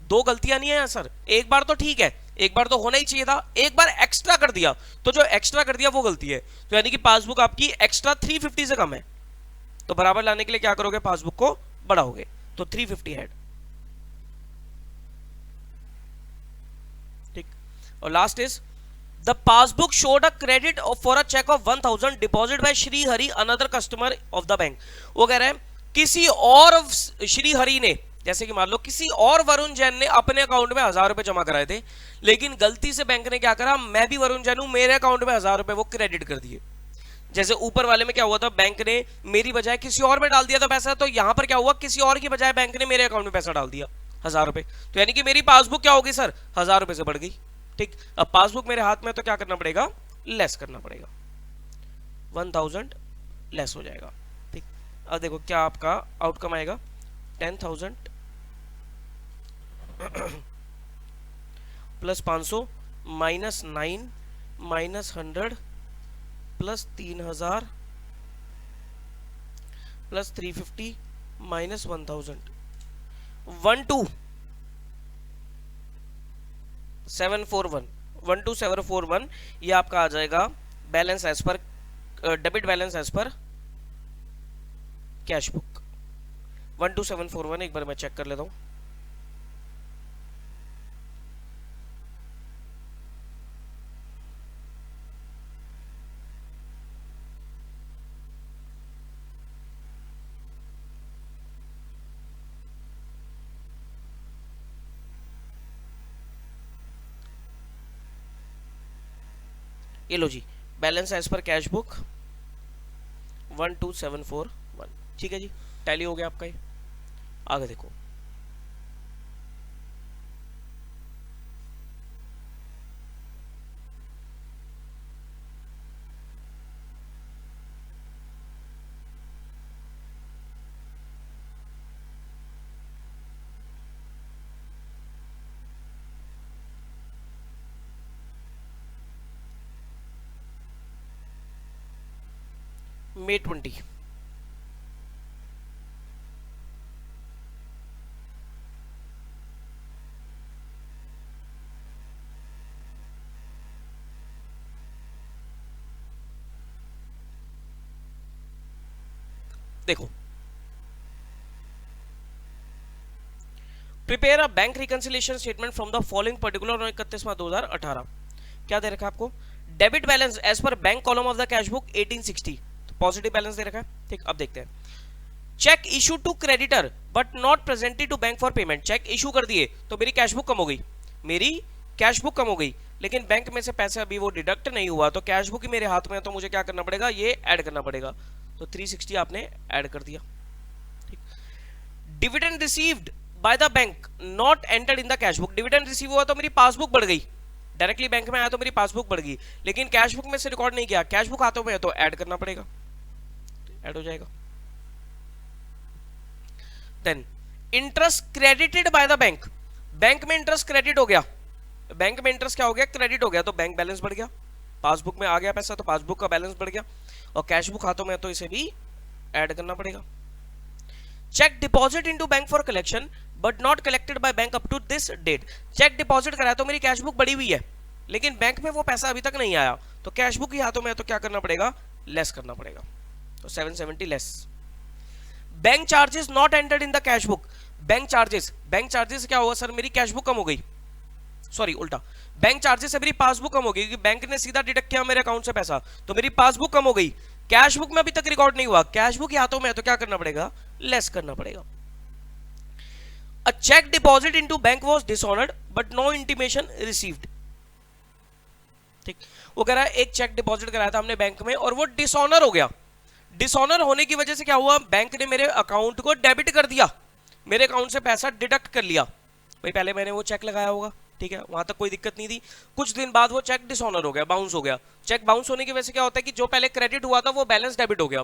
2 गलतियां नहीं है सर, एक बार तो ठीक है, एक बार तो होना ही चाहिए था, एक बार एक्स्ट्रा कर दिया, तो जो एक्स्ट्रा कर दिया वो गलती है। तो यानी कि पासबुक आपकी एक्स्ट्रा 350 से कम है। तो बराबर लाने के लिए क्या करोगे, पासबुक को बढ़ाओगे, तो 350 ऐड। ठीक, और last is the passbook showed a credit for a cheque of 1000 deposit by Shri Hari another customer of the bank. वो कह रहे हैं किसी और श्री हरि ने, जैसे कि मान लो किसी और वरुण जैन ने अपने अकाउंट में 1000 रुपए जमा कराए थे, लेकिन गलती से बैंक ने क्या करा, मैं भी वरुण जैन हूं, मेरे अकाउंट में 1000 रुपए वो क्रेडिट कर दिए। जैसे ऊपर वाले में क्या हुआ था, बैंक ने मेरी बजाय किसी और में डाल दिया था पैसा, तो यहां पर क्या हुआ, किसी और की बजाय बैंक ने मेरे अकाउंट में पैसा डाल दिया 1000 रुपए। तो यानी कि मेरी पासबुक क्या होगी सर, 1000 रुपए से बढ़ गई। ठीक, अब पासबुक मेरे हाथ में, तो क्या करना पड़ेगा, लेस करना पड़ेगा, 1000 लेस हो जाएगा। ठीक, अब देखो क्या आपका आउटकम आएगा, 10,000 plus 500 minus 9 minus 100 plus 3000 plus 350 minus 1000, 12741 ये आपका आ जाएगा balance as per debit balance as per cash book. 12741 एक बार मैं चेक कर लेता हूं। ये लो जी, balance as per cash book 12741। ठीक है जी, टैली हो गया आपका ये। आगे देखो, May 20। देखो, prepare a bank reconciliation statement from the following particular और 31/2018। क्या दे रखा है आपको, debit balance as per bank column of the cash book 1860, तो पॉजिटिव बैलेंस दे रखा है। ठीक, अब देखते हैं, cheque issue to creditor but not presented to bank for payment. Cheque issue कर दिए तो मेरी कैश बुक कम हो गई, मेरी कैश बुक कम हो गई, लेकिन बैंक में से पैसे अभी वो डिडक्ट नहीं हुआ, तो कैश बुक ही मेरे हाथ में है, तो मुझे क्या करना पड़ेगा, ये ऐड करना पड़ेगा। तो 360 आपने ऐड कर दिया। ठीक, dividend received by the bank not entered in the cash book. Dividend receive हुआ तो मेरी पासबुक बढ़ गई, डायरेक्टली बैंक में आया तो मेरी पासबुक बढ़ गई, लेकिन कैश बुक में से रिकॉर्ड नहीं किया, कैश बुक हाथों में है तो ऐड करना पड़ेगा, ऐड हो जाएगा। Then interest credited by the bank, bank में इंटरेस्ट क्रेडिट हो गया, बैंक में इंटरेस्ट क्या हो गया, क्रेडिट हो गया, तो बैंक बैलेंस बढ़ गया, पासबुक में आ गया पैसा तो पासबुक का बैलेंस बढ़ गया, और कैश बुक हाथों में तो इसे भी ऐड करना पड़ेगा। Cheque deposit into bank for collection but not collected by bank up to this date, cheque deposit कराया तो मेरी कैश बुक बढ़ी हुई है लेकिन बैंक में वो पैसा अभी तक नहीं आया, तो कैश बुक ही हाथों में है तो क्या करना पड़ेगा, लेस करना पड़ेगा, तो 770 less. Bank charges not entered in the cash book, bank charges क्या हुआ सर, मेरी कैश बुक कम हो गई, सॉरी उल्टा, बैंक चार्जेस से मेरी पासबुक कम हो गई क्योंकि बैंक ने सीधा डिडक्ट किया मेरे अकाउंट से पैसा, तो मेरी पासबुक कम हो गई, कैश बुक में अभी तक रिकॉर्ड नहीं हुआ, कैश बुक हाथों में है तो क्या करना पड़ेगा, लेस करना पड़ेगा। A cheque deposit into bank was dishonoured but no intimation received, ठीक, वो कह रहा है एक चेक डिपॉजिट कराया था हमने बैंक में और वो डिसऑनर हो गया, डिसऑनर होने की वजह से क्या हुआ, बैंक ने मेरे अकाउंट को डेबिट कर दिया, मेरे अकाउंट से पैसा डिडक्ट कर लिया, भाई पहले मैंने वो चेक लगाया होगा, ठीक है, वहां तक कोई दिक्कत नहीं थी, कुछ दिन बाद वो चेक डिसऑनर हो गया, बाउंस हो गया, चेक बाउंस होने की वजह से क्या होता है कि जो पहले क्रेडिट हुआ था वो बैलेंस डेबिट हो गया,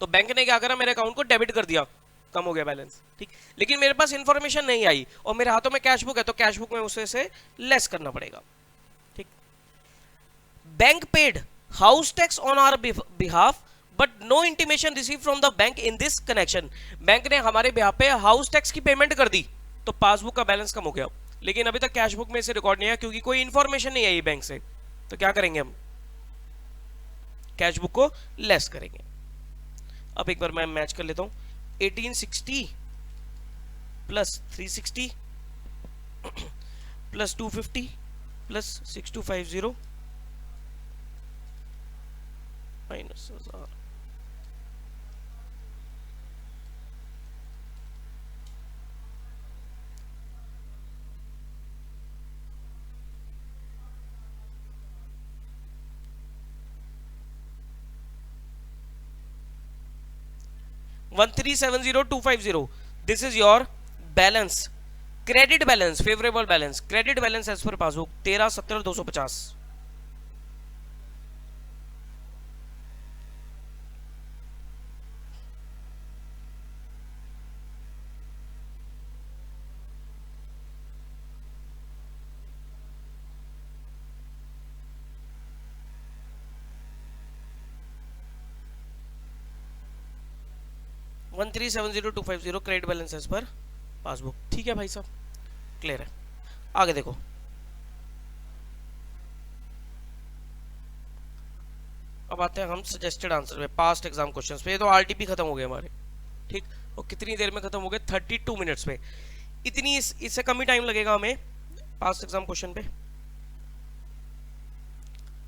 तो बैंक ने क्या करा, मेरे अकाउंट को डेबिट कर दिया, कम हो गया बैलेंस, ठीक, लेकिन मेरे पास इंफॉर्मेशन नहीं आई और मेरे हाथों में कैश बुक है तो कैश बुक में उसे से लेस करना पड़ेगा, ठीक। Bank paid house tax on our behalf but no intimation receive from the bank in this connection, bank ने हमारे बिहाफ पे हाउस टैक्स की पेमेंट कर दी तो पासबुक का बैलेंस कम हो गया, लेकिन अभी तक कैश बुक में से रिकॉर्ड नहीं है क्योंकि कोई इंफॉर्मेशन नहीं आई बैंक से, तो क्या करेंगे हम, कैश बुक को लेस करेंगे। अब एक बार मैं मैच कर लेता हूं, 1860 plus 360 plus 250 plus 6250 minus 1000, one 1370250, this is your balance, credit balance, favourable balance, credit balance as per passbook 1370,250, one 1370250 credit balance as per passbook, ठीक है भाई साहब, क्लियर है। आगे देखो, अब आते हैं हम सजेस्टेड आंसर पे, पास्ट एग्जाम क्वेश्चंस पे, ये तो आरटीपी खत्म हो गए हमारे, ठीक, और कितनी देर में खत्म हो गए, 32 मिनट्स में, इतनी इससे कम ही टाइम लगेगा हमें पास्ट एग्जाम क्वेश्चन पे,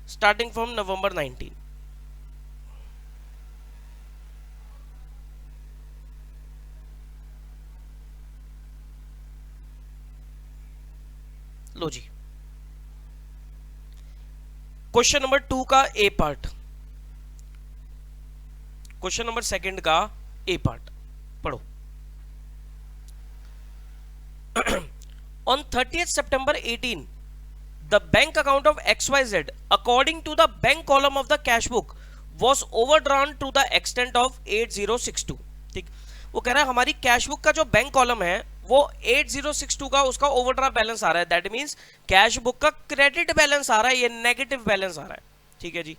स्टार्टिंग फ्रॉम नवंबर 19, लो जी, क्वेश्चन नंबर 2 का ए पार्ट, क्वेश्चन नंबर 2 का ए पार्ट पढ़ो। On 30th September 18, the bank account of XYZ, according to the bank column of the cash book, was overdrawn to the extent of 8062, ठीक, वो कह रहा है हमारी cash book का जो बैंक कॉलम है वो 8062 का उसका ओवरड्राफ्ट बैलेंस आ रहा है, दैट मींस कैश बुक का क्रेडिट बैलेंस आ रहा है, ये नेगेटिव बैलेंस आ रहा है, ठीक है जी।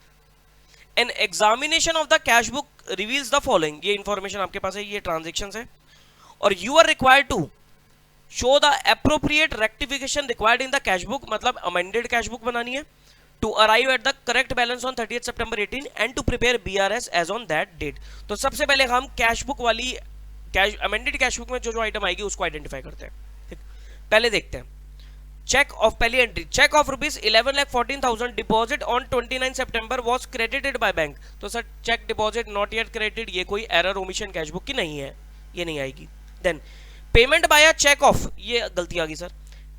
An examination of the cash book reveals the following, ये इंफॉर्मेशन आपके पास है, ये ट्रांजेक्शंस है, और you are required to show the appropriate rectification required in the cash book, मतलब अमेंडेड कैश बुक बनानी है, to arrive at the correct balance on 30th September 18 and to prepare BRS as on that date. तो सबसे पहले हम cash book वाली amended cash book में जो जो आइटम आएगी उसको आइडेंटिफाई करते हैं, ठीक, पहले देखते हैं, चेक ऑफ पहली entry, cheque of ₹11,14,000 deposit on 29 September was credited by bank, तो sir cheque deposit not yet credited, ये कोई एरर ओमिशन कैश बुक की नहीं है, ये नहीं आएगी। Then payment by a cheque of, ये गलती आ गई सर,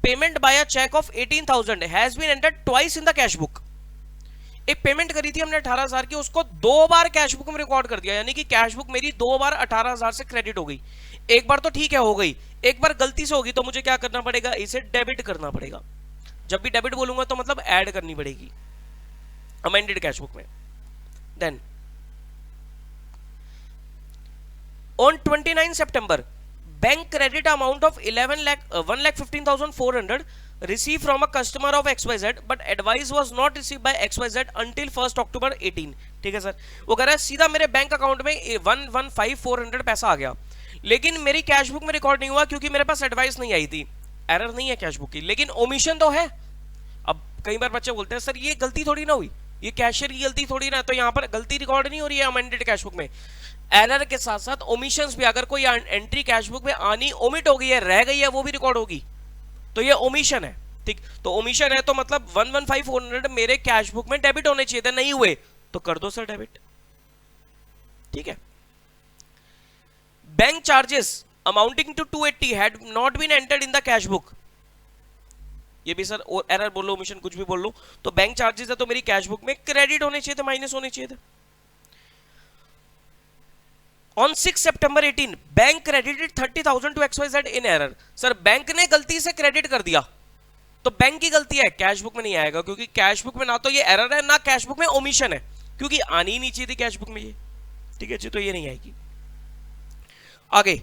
payment by a cheque of 18,000 has been entered twice in the cash book, एक पेमेंट करी थी हमने 18,000 की, उसको 2 बार कैश बुक में रिकॉर्ड कर दिया, यानी कि कैश बुक मेरी 2 बार 18,000 से क्रेडिट हो गई, एक बार तो ठीक है हो गई, एक बार गलती से होगी तो मुझे क्या करना पड़ेगा, इसे डेबिट करना पड़ेगा, जब भी डेबिट बोलूंगा तो मतलब ऐड करनी पड़ेगी अमेंडेड कैश बुक में। Then on 29 September bank credit amount of 1,15,400 received from a customer of XYZ but advice was not received by XYZ until 1st October 18। ठीक है सर, वो कह रहा है सीधा मेरे बैंक अकाउंट में 1,15,400 पैसा आ गया, लेकिन मेरी कैश बुक में रिकॉर्ड नहीं हुआ क्योंकि मेरे पास एडवाइस नहीं आई थी। एरर नहीं है कैश बुक की, लेकिन ओमिशन तो है। अब कई बार बच्चे बोलते हैं सर ये गलती थोड़ी ना हुई, ये कैशियर की गलती थोड़ी ना, तो यहाँ पर गलती रिकॉर्ड नहीं हो रही है अमेंडेड कैश बुक में। एरर के साथ साथ ओमिशंस भी, अगर कोई एंट्री कैश बुक में आनी ओमिट हो गई है, रह गई है, वो भी रिकॉर्ड होगी, तो ये ओमिशन है। ठीक, तो ओमिशन है तो मतलब 1,15,400 मेरे कैश बुक में डेबिट होने चाहिए थे, नहीं हुए, तो कर दो सर डेबिट। ठीक है। Bank charges amounting to 280 had not been entered in the cash book. ये भी सर एरर बोल लो, ओमिशन कुछ भी बोल लो, तो बैंक चार्जेस है तो मेरी कैश बुक में क्रेडिट होने चाहिए थे, माइनस होने चाहिए थे। On 6 September 18, bank credited 30,000 to XYZ in error। Sir bank ने गलती से क्रेडिट कर दिया, तो बैंक की गलती है, कैश बुक में नहीं आएगा, क्योंकि कैश बुक में ना तो ये एरर है ना कैश बुक में ओमिशन है, क्योंकि आनी ही नहीं चाहिए थी कैश बुक में ये। ठीक है जी, तो ये नहीं आएगी। आगे,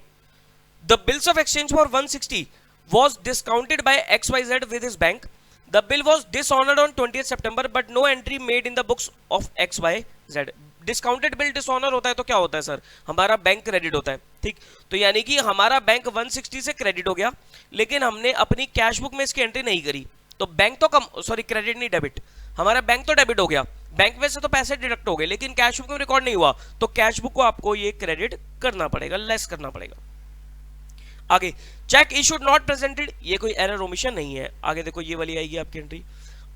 the bills of exchange for 160 was discounted by XYZ with his bank. The bill was dishonored on 20th September but no entry made in the books of XYZ। Discounted bill dishonour होता है तो क्या होता है sir, हमारा bank credit होता है। ठीक, तो यानी कि हमारा बैंक 160 से क्रेडिट हो गया, लेकिन हमने अपनी कैश बुक में इसकी एंट्री नहीं करी, तो बैंक तो कम, सॉरी क्रेडिट नहीं डेबिट, हमारा बैंक तो डेबिट हो गया, बैंक में से तो पैसे डिडक्ट हो गए, लेकिन कैश बुक में रिकॉर्ड नहीं हुआ, तो कैश बुक को आपको ये क्रेडिट करना पड़ेगा, लेस करना पड़ेगा। आगे, चेक इशूड नॉट प्रेजेंटेड, ये कोई एरर ओमिशन नहीं है। आगे देखो ये वाली आएगी आपकी entry,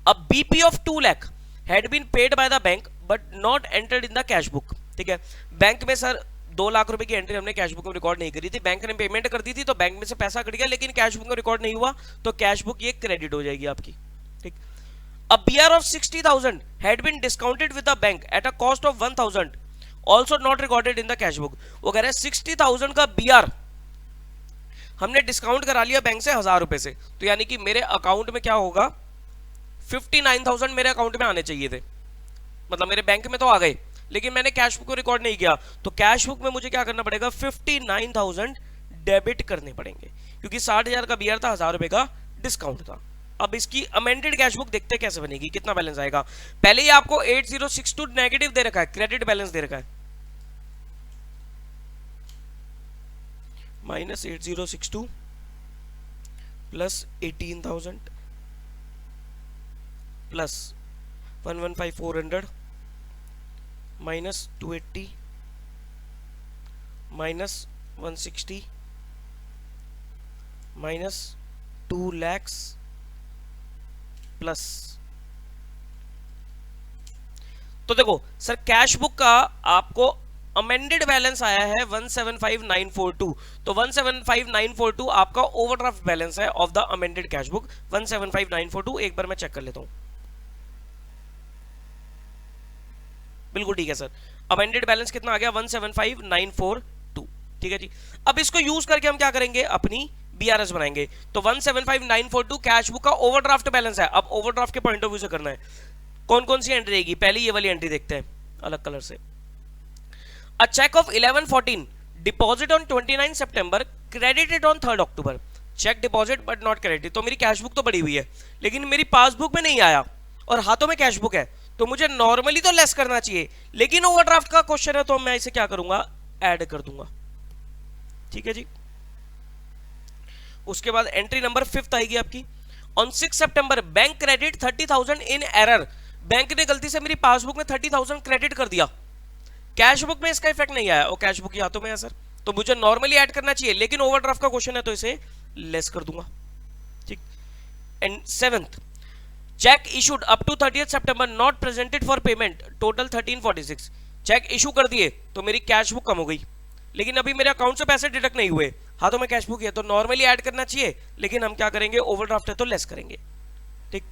a BP of 2 lakh had been paid by the bank but not entered in the cash book. ठीक है, बैंक में सर 2 लाख रुपए की एंट्री हमने कैश बुक में रिकॉर्ड नहीं करी थी, बैंक ने पेमेंट कर दी थी, तो बैंक में से पैसा कट गया, लेकिन कैश बुक में रिकॉर्ड नहीं हुआ, तो कैश बुक ये क्रेडिट हो जाएगी आपकी। ठीक, a BR of 60,000 had been discounted with the bank at a cost of 1,000 also not recorded in the cash book. वो कह रहे हैं 60,000 का बीआर हमने डिस्काउंट करा लिया बैंक से 1,000 रुपए से, तो यानी कि मेरे अकाउंट में क्या होगा, 59,000 मेरे अकाउंट में आने चाहिए थे, मतलब मेरे बैंक में तो आ गए, लेकिन मैंने कैश बुक को रिकॉर्ड नहीं किया, तो कैश बुक में मुझे क्या करना पड़ेगा, 59,000 डेबिट करने पड़ेंगे, क्योंकि 60,000 का बीआर था, 1,000 रुपए का डिस्काउंट था। अब इसकी अमेंडेड कैश बुक देखते कैसे बनेगी, कितना बैलेंस आएगा। पहले ही आपको 8062 नेगेटिव दे रखा है, क्रेडिट बैलेंस दे रखा है, minus 8062 plus 18,000 plus 1,15,400 minus 280 minus 160 minus 2 lakhs plus. तो देखो सर कैश बुक का आपको अमेंडेड बैलेंस आया है 175,942, तो 175,942 आपका ओवरड्राफ्ट बैलेंस है of the amended cash book 175,942। एक बार मैं चेक कर लेता हूं, बिल्कुल ठीक है सर, अमेंडेड बैलेंस कितना आ गया 175,942। ठीक है जी, अब इसको यूज करके हम क्या करेंगे, अपनी बीआरएस बनाएंगे, तो 175,942 कैश बुक का ओवरड्राफ्ट बैलेंस है। अब ओवरड्राफ्ट के पॉइंट ऑफ व्यू से करना है, कौन कौन सी एंट्री रहेगी, पहले ये वाली एंट्री देखते हैं अलग कलर से। A check of 1114 deposit on 29 September credited on 3rd October। Cheque deposit but not credit, तो मेरी कैश बुक तो बड़ी हुई है, लेकिन मेरी पासबुक में नहीं आया और हाथों में कैश बुक है, तो मुझे नॉर्मली तो लेस करना चाहिए, लेकिन ओवरड्राफ्ट का क्वेश्चन है तो मैं इसे क्या करूंगा, ऐड कर दूंगा। ठीक है जी, उसके बाद एंट्री नंबर 5th आएगी आपकी, on 6 September bank credit 30,000 in error. Bank ने गलती से मेरी पासबुक में 30,000 क्रेडिट कर दिया, कैश बुक में इसका इफेक्ट नहीं आया, और कैश बुक के हाथों में है सर, तो मुझे नॉर्मली ऐड करना चाहिए, लेकिन ओवरड्राफ्ट का क्वेश्चन है तो इसे लेस कर दूंगा। ठीक, and 7th cheque issued up to 30th सितंबर not presented for payment total 1346। चेक इशू कर दिए तो मेरी कैश बुक कम हो गई, लेकिन अभी मेरे अकाउंट से पैसे डिडक्ट नहीं हुए, हाथों में कैश बुक है, तो नॉर्मली ऐड करना चाहिए, लेकिन हम क्या करेंगे, ओवरड्राफ्ट है तो लेस करेंगे। ठीक,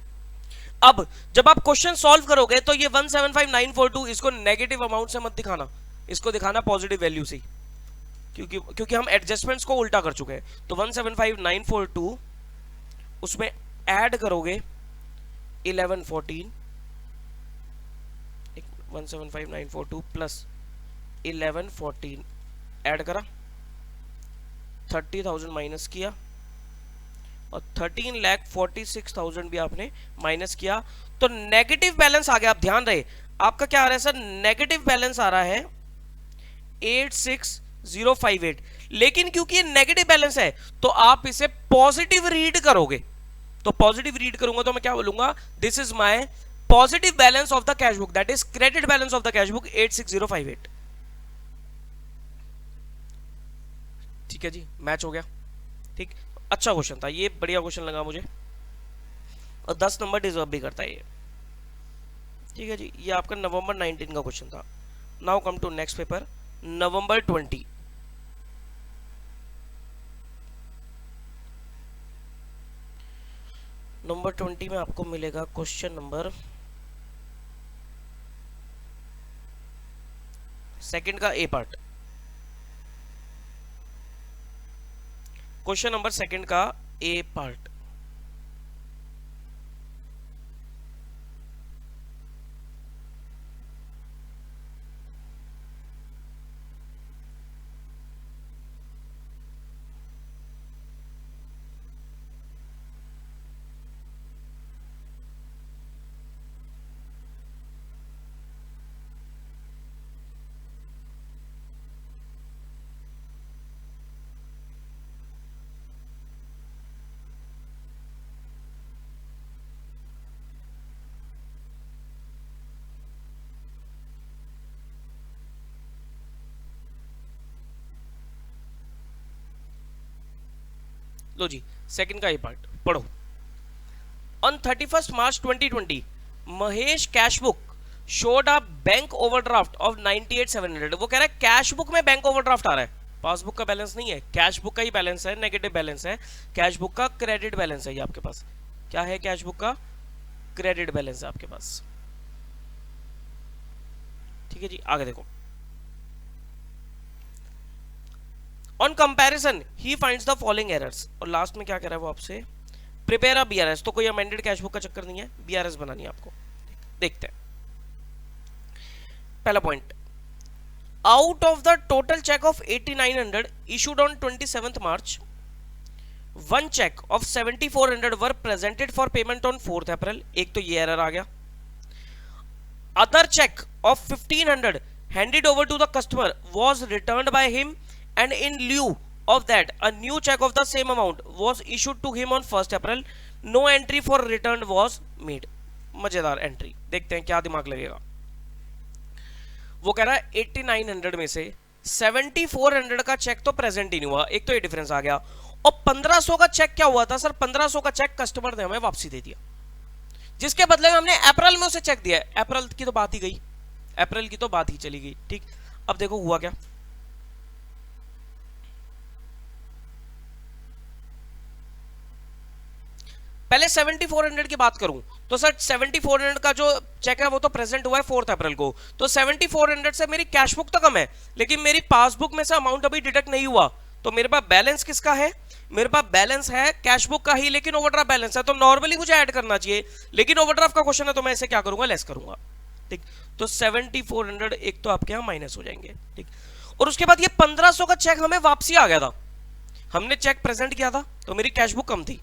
अब जब आप क्वेश्चन सॉल्व करोगे तो ये 175,942 इसको नेगेटिव अमाउंट से मत दिखाना, इसको दिखाना पॉजिटिव वैल्यू से, क्योंकि हम एडजस्टमेंट्स को उल्टा कर चुके हैं। तो 175,942 उसमें ऐड करोगे 1114, 175,942 प्लस 1114 ऐड करा 30,000 माइनस किया और 13,46,000 भी आपने माइनस किया, तो नेगेटिव बैलेंस आ गया। आप ध्यान रहे, आपका क्या आ रहा है सर, नेगेटिव बैलेंस आ रहा है 86058। लेकिन क्योंकि ये नेगेटिव बैलेंस है तो आप इसे पॉजिटिव रीड करोगे, तो पॉजिटिव रीड करूंगा तो मैं क्या बोलूंगा, this is my positive balance of the cash book, that is credit balance of the cash book 86058। ठीक है जी, मैच हो गया। ठीक, अच्छा क्वेश्चन था ये, बढ़िया क्वेश्चन लगा मुझे और 10 नंबर डिजर्व भी करता है ये। ठीक है जी, ये आपका नवंबर 19 का क्वेश्चन था। Now come to next paper, November 20। Number 20 में आपको मिलेगा क्वेश्चन नंबर सेकंड का A part, question number second का A part. Low ji, second का ये पार्ट पढ़ो। On 31 March 2020 Mahesh cash book showed a bank overdraft of 98,700। वो कह रहा है कैश बुक में बैंक ओवरड्राफ्ट आ रहा है, पासबुक का बैलेंस नहीं है, कैश बुक का ही बैलेंस है, नेगेटिव बैलेंस है, कैश बुक का क्रेडिट बैलेंस है। ये आपके पास क्या है, कैश बुक का क्रेडिट बैलेंस है आपके पास। ठीक है जी, आगे देखो। On comparison he finds the following errors, और लास्ट में क्या कह रहा है वो आपसे, प्रिपेयर अ बीआरएस। तो कोई अमेंडेड कैश बुक का चक्कर नहीं है, बीआरएस बनानी है आपको। देखते हैं पहला point, out of the total cheque of 8900 issued on 27th March, one cheque of 7400 were presented for payment on 4th April। एक तो ये एरर आ गया। Other cheque of 1500 handed over to the customer was returned by him and in lieu of that a new check of the same amount was issued to him on 1st April. No entry for return was made। मजेदार entry, देखते हैं क्या दिमाग लगेगा। वो कह रहा है 8900 में से 7400 का चेक तो प्रेजेंट ही नहीं हुआ, एक तो ये डिफरेंस आ गया। और 1500 का चेक क्या हुआ था सर, 1500 का चेक कस्टमर ने हमें वापसी दे दिया, जिसके बदले में हमने अप्रैल में उसे चेक दिया। अप्रैल की तो बात ही गई, अप्रैल की तो बात ही चली गई। ठीक, अब देखो हुआ क्या। पहले 7400 की बात करूं तो सर 7400 का जो चेक है वो तो प्रेजेंट हुआ है 4th अप्रैल को, तो 7400 से मेरी कैश बुक तो कम है, लेकिन मेरी पासबुक में से अमाउंट अभी डिडक्ट नहीं हुआ। तो मेरे पास बैलेंस किसका है, मेरे पास बैलेंस है कैश बुक का ही, लेकिन ओवरड्राफ्ट बैलेंस है, तो नॉर्मली मुझे ऐड करना चाहिए, लेकिन ओवरड्राफ्ट का क्वेश्चन है तो मैं इसे क्या करूंगा, लेस करूंगा। ठीक, तो 7400 एक तो आपके यहाँ माइनस हो जाएंगे। ठीक, और उसके बाद ये 1500 का चेक हमें वापसी आ गया था, हमने चेक प्रेजेंट किया था तो मेरी कैश बुक कम थी,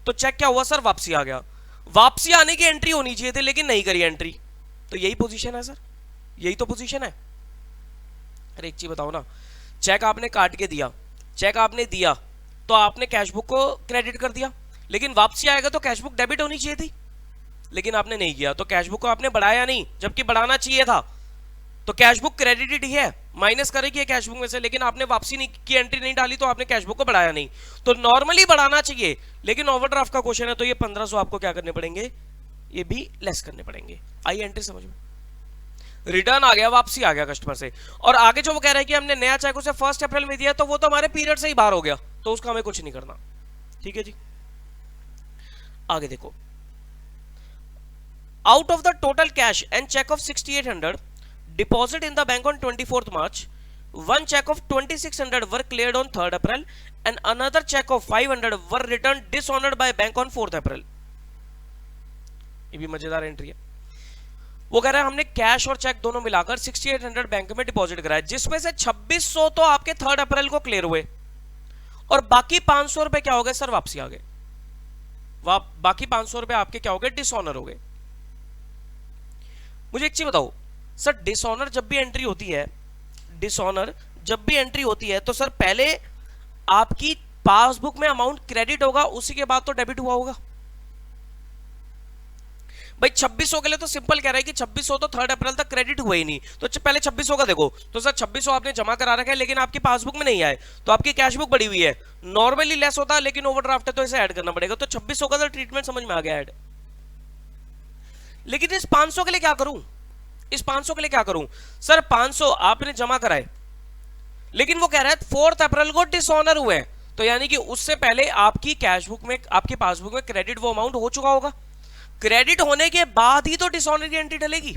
तो चेक क्या हुआ सर, वापसी आ गया। वापसी आने की एंट्री होनी चाहिए थी लेकिन नहीं करी एंट्री, तो यही पोजीशन है सर, यही तो पोजीशन है। अरे एक चीज बताओ ना, चेक आपने काट के दिया, चेक आपने दिया तो आपने कैश बुक को क्रेडिट कर दिया, लेकिन वापसी आएगा तो कैश बुक डेबिट होनी चाहिए थी, लेकिन आपने नहीं किया, तो कैश बुक को आपने बढ़ाया नहीं जबकि बढ़ाना चाहिए था। तो कैश बुक क्रेडिटेड ही है, माइनस करेगी है कैश बुक में से, लेकिन आपने वापसी नहीं की, एंट्री नहीं डाली, तो आपने कैश बुक को बढ़ाया नहीं। तो नॉर्मली बढ़ाना चाहिए, लेकिन ओवरड्राफ्ट का क्वेश्चन है तो ये 1500 आपको क्या करने पड़ेंगे, ये भी लेस करने पड़ेंगे। आई एंट्री समझ में, रिटर्न आ गया, वापसी आ गया कस्टमर से, और आगे जो वो कह रहा है कि हमने नया चेक उसे 1st अप्रैल में दिया, तो वो तो हमारे पीरियड से ही बाहर हो गया, तो उसका हमें कुछ नहीं करना। ठीक है जी, आगे देखो। Out of the total cash and cheque of 6800 deposit in the bank on 24th March, one check of 2600 were cleared on 3rd April and another check of 500 were returned dishonored by bank on 4th April। ये भी मजेदार entry है। वो कह रहा है हमने cash और चेक दोनों मिलाकर 6800 बैंक में डिपॉजिट कराया, जिसमें से 2600 तो आपके 3rd अप्रैल को क्लियर हुए और बाकी 500 रुपए क्या हो गए सर, वापसी आ गए। बाकी 500 रुपए आपके क्या हो गए, डिसऑनर हो गए। मुझे एक चीज बताओ सर, डिसऑनर जब भी एंट्री होती है, डिसऑनर जब भी एंट्री होती है तो सर पहले आपकी पासबुक में अमाउंट क्रेडिट होगा, उसी के बाद तो डेबिट हुआ होगा। भाई 2600 के लिए तो सिंपल कह रहा है कि 2600 तो 3 अप्रैल तक क्रेडिट हुआ ही नहीं, तो पहले 2600 का देखो। तो सर 2600 आपने जमा करा रखा है लेकिन आपकी पासबुक में नहीं आए, तो आपकी कैश बुक बढ़ी हुई है। नॉर्मली लेस होता है लेकिन ओवरड्राफ्ट है तो इसे ऐड करना पड़ेगा। तो 2600 का तो ट्रीटमेंट समझ में आ गया ऐड। लेकिन इस 500 के लिए क्या करूं, इस 500 के लिए क्या करूं सर, 500 आपने जमा कराए लेकिन वो कह रहा है 4 अप्रैल को डिसऑनर हुए, तो यानी कि उससे पहले आपकी कैश बुक में, आपकी पासबुक में क्रेडिट वो अमाउंट हो चुका होगा। क्रेडिट होने के बाद ही तो डिसऑनर की एंट्री डलेगी।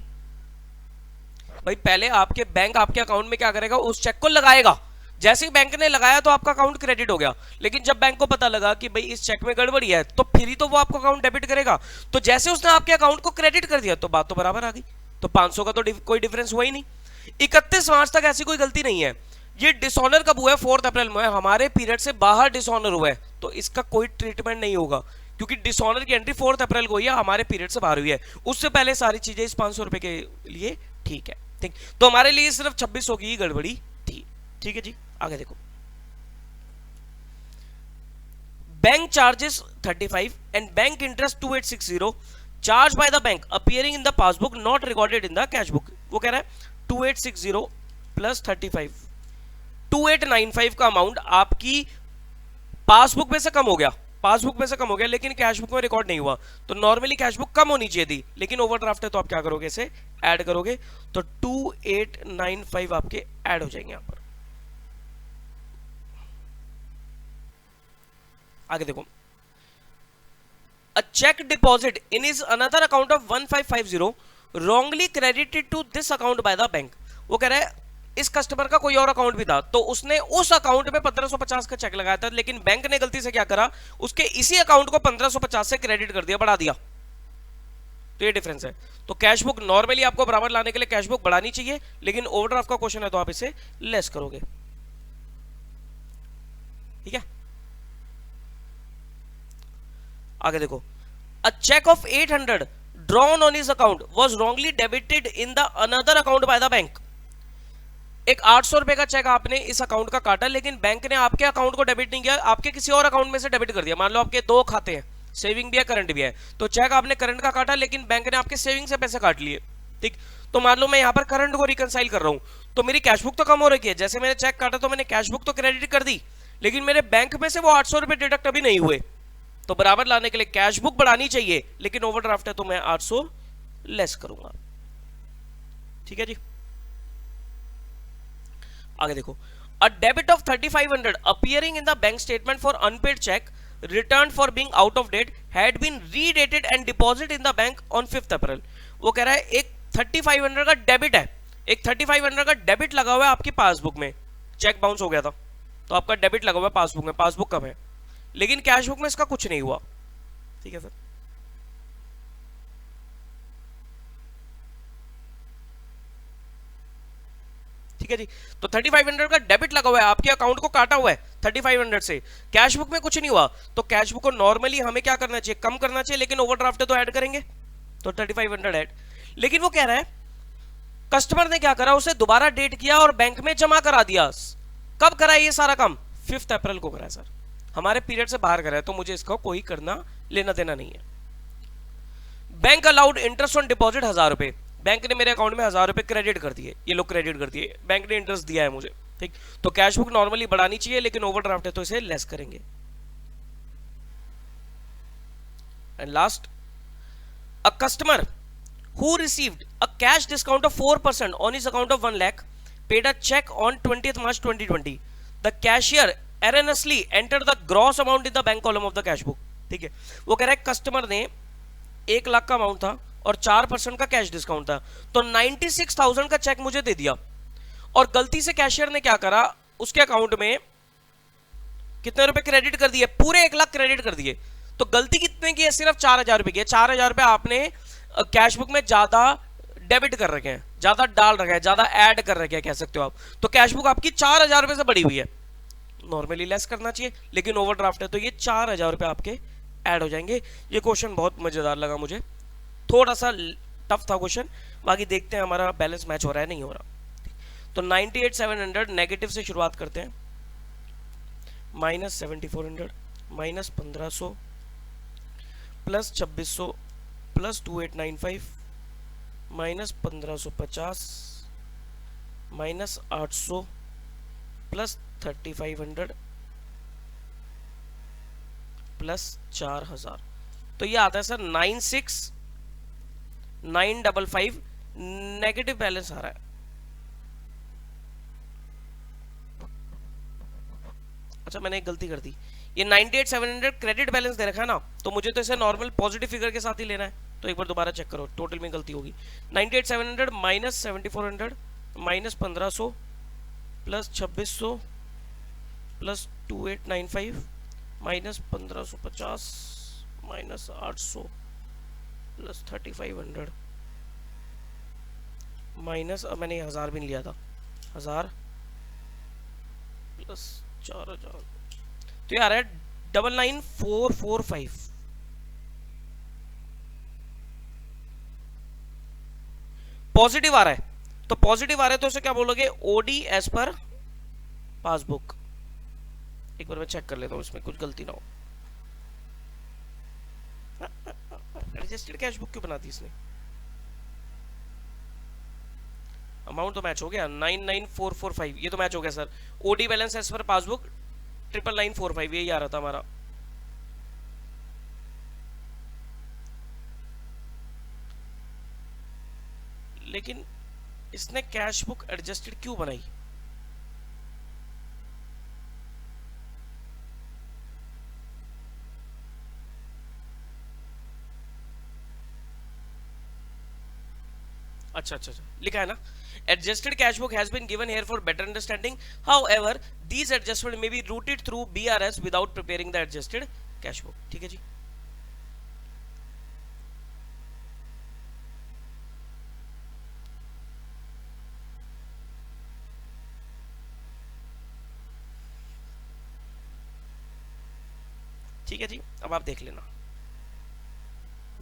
भाई पहले आपके बैंक आपके अकाउंट में क्या करेगा, उस चेक को लगाएगा। जैसे ही बैंक ने लगाया तो आपका अकाउंट क्रेडिट हो गया, लेकिन जब बैंक को पता लगा कि भाई इस चेक में गड़बड़ी है तो फिर ही तो वो आपका अकाउंट डेबिट करेगा। तो जैसे उसने आपके अकाउंट को क्रेडिट कर दिया तो बात तो बराबर आ गई। तो 500 का तो कोई डिफरेंस हुआ ही नहीं। 31 मार्च तक ऐसी कोई गलती नहीं है। ये डिसऑनर कब हुआ है, 4 अप्रैल में, हमारे पीरियड से बाहर डिसऑनर हुआ है, तो इसका कोई ट्रीटमेंट नहीं होगा क्योंकि डिसऑनर की एंट्री 4 अप्रैल को हुई है, हमारे पीरियड से बाहर हुई है। उससे पहले सारी चीजें इस 500 रुपए के लिए ठीक है, ठीक। तो हमारे लिए सिर्फ 2600 की गड़बड़ी थी। ठीक है जी, आगे देखो। Bank charges 35 and bank interest 2860 charge by the bank appearing in the passbook not recorded in the cash book. वो कह रहा है 2860 प्लस 35, 2895 का अमाउंट आपकी पासबुक में से कम हो गया, पासबुक में से कम हो गया लेकिन कैश बुक में रिकॉर्ड नहीं हुआ। तो नॉर्मली कैश बुक कम होनी चाहिए थी, लेकिन ओवरड्राफ्ट है तो आप क्या करोगे, इसे ऐड करोगे, तो 2895 आपके ऐड हो जाएंगे यहां पर। आगे देखो, a cheque deposit in is another account of 1550 wrongly credited to this account by the bank. वो कह रहा है इस कस्टमर का कोई और अकाउंट भी था तो उसने उस अकाउंट में 1550 का चेक लगाया था, लेकिन बैंक ने गलती से क्या करा, उसके इसी अकाउंट को 1550 से क्रेडिट कर दिया, बढ़ा दिया। तो ये डिफरेंस है। तो कैश बुक नॉर्मली आपको बराबर लाने के लिए कैश बुक बढ़ानी चाहिए, लेकिन ओवरड्राफ्ट का क्वेश्चन है तो आप इसे लेस करोगे। ठीक है, आगे देखो, a cheque of 800 drawn on his account was wrongly debited in the another account by the bank. एक 800 रुपए का चेक आपने इस अकाउंट का काटा, लेकिन बैंक ने आपके अकाउंट को डेबिट नहीं किया, आपके किसी और अकाउंट में से डेबिट कर दिया। मान लो आपके 2 खाते हैं, सेविंग भी है करंट भी है, तो चेक आपने करंट का काटा लेकिन बैंक ने आपके सेविंग से पैसे काट लिए। ठीक, तो मान लो मैं यहाँ पर करंट को रिकंसाइल कर रहा हूँ, तो मेरी कैश बुक तो कम हो रही है। जैसे मैंने चेक काटा तो मैंने कैश बुक तो क्रेडिट कर दी, लेकिन मेरे बैंक में से वो 800 रुपए डिडक्ट अभी नहीं हुए। तो बराबर लाने के लिए कैश बुक बढ़ानी चाहिए, लेकिन ओवरड्राफ्ट है तो मैं 800 लेस करूंगा। ठीक है जी, आगे देखो, a debit of 3500 appearing in the bank statement for unpaid cheque return for being out of date had been redated and deposit in the bank on 5 April. वो कह रहा है एक 3500 का डेबिट है, एक 3500 का डेबिट लगा हुआ है आपकी पासबुक में, चेक बाउंस हो गया था तो आपका डेबिट लगा हुआ है पासबुक में, पासबुक कम है, लेकिन कैश बुक में इसका कुछ नहीं हुआ। ठीक है सर, ठीक है जी। तो 3500 का डेबिट लगा हुआ है, आपके अकाउंट को काटा हुआ है 3500 से, कैश बुक में कुछ नहीं हुआ, तो कैश बुक को नॉर्मली हमें क्या करना चाहिए, कम करना चाहिए, लेकिन ओवरड्राफ्ट तो ऐड करेंगे, तो 3500 ऐड। लेकिन वो कह रहा है कस्टमर ने क्या करा, उसे दोबारा डेट किया और बैंक में जमा करा दिया। कब करा ये सारा काम, 5 अप्रैल को करा सर, हमारे पीरियड से बाहर करा है, तो मुझे इसका कोई करना लेना देना नहीं है। Bank allowed interest on deposit 1000 रुपए, बैंक ने मेरे अकाउंट में 1000 रुपए क्रेडिट कर दिए, ये लोग क्रेडिट कर दिए, बैंक ने इंटरेस्ट दिया है मुझे। ठीक, तो कैश बुक नॉर्मली बढ़ानी चाहिए, लेकिन ओवरड्राफ्ट है तो इसे लेस करेंगे। And last, a customer who received a cash discount of 4% on his account of 1 lakh paid a cheque on 20th March 2020, the cashier erroneously entered the gross amount in the bank column of the cash book। ठीक है, वो कह रहा है customer ने 1 लाख का amount था और 4% का कैश डिस्काउंट था, तो 96,000 का चेक मुझे दे दिया, और गलती से कैशियर ने क्या करा, उसके अकाउंट में कितने रुपए क्रेडिट कर दिए, पूरे 1 लाख क्रेडिट कर दिए। तो गलती कितने की है, सिर्फ 4000 रुपए की है। 4000 रुपए आपने कैश बुक में ज्यादा डेबिट कर रखे हैं, ज्यादा डाल रखे हैं, ज्यादा ऐड कर रखे हैं कह सकते हो आप, तो कैश बुक आपकी 4000 रुपए से बढ़ी हुई है। नॉर्मली लेस करना चाहिए, लेकिन ओवरड्राफ्ट है तो ये 4,000 रुपये आपके ऐड हो जाएंगे। ये क्वेश्चन बहुत मजेदार लगा मुझे, थोड़ा सा टफ था क्वेश्चन, बाकी देखते हैं हमारा बैलेंस मैच हो रहा है नहीं हो रहा। तो 98,700 नेगेटिव से शुरुआत करते हैं, -7,400 -1,500 प्लस 2,600 प्लस 2,895 -1,550 -800 प्लस 3,500 प्लस 4,000, तो ये आता है सर 96,955 नेगेटिव बैलेंस आ रहा है। अच्छा मैंने एक गलती कर दी, ये 98,700 क्रेडिट बैलेंस दे रखा है ना, तो मुझे तो इसे नॉर्मल पॉजिटिव फिगर के साथ ही लेना है, तो एक बार दोबारा चेक करो, टोटल में गलती होगी। 98,700 -7,400 -1,500 प्लस 2,600 प्लस 2,895 -1,550 -800 प्लस 3,500 माइनस, अब मैंने 1,000 भी नहीं लिया था, 1,000 प्लस 4,000, तो ये आ रहा है 99,445। पॉजिटिव आ रहा है, तो पॉजिटिव आ रहा है तो उसे क्या बोलोगे, ओडी एज पर पासबुक। एक बार मैं चेक कर लेता हूँ इसमें कुछ गलती ना हो। एडजस्टेड कैश बुक क्यों बना दी इसने, अमाउंट तो मैच हो गया 99,445, ये तो मैच हो गया सर। OD balance as per passbook 99,945 यही आ रहा था हमारा। लेकिन इसने कैश बुक एडजस्टेड क्यों बनाई, अच्छा अच्छा अच्छा लिखा है ना, adjusted cash book has been given here for better understanding. However, these adjustment may be routed through BRS without preparing the adjusted cash book. ठीक है जी, ठीक है जी। अब आप देख लेना,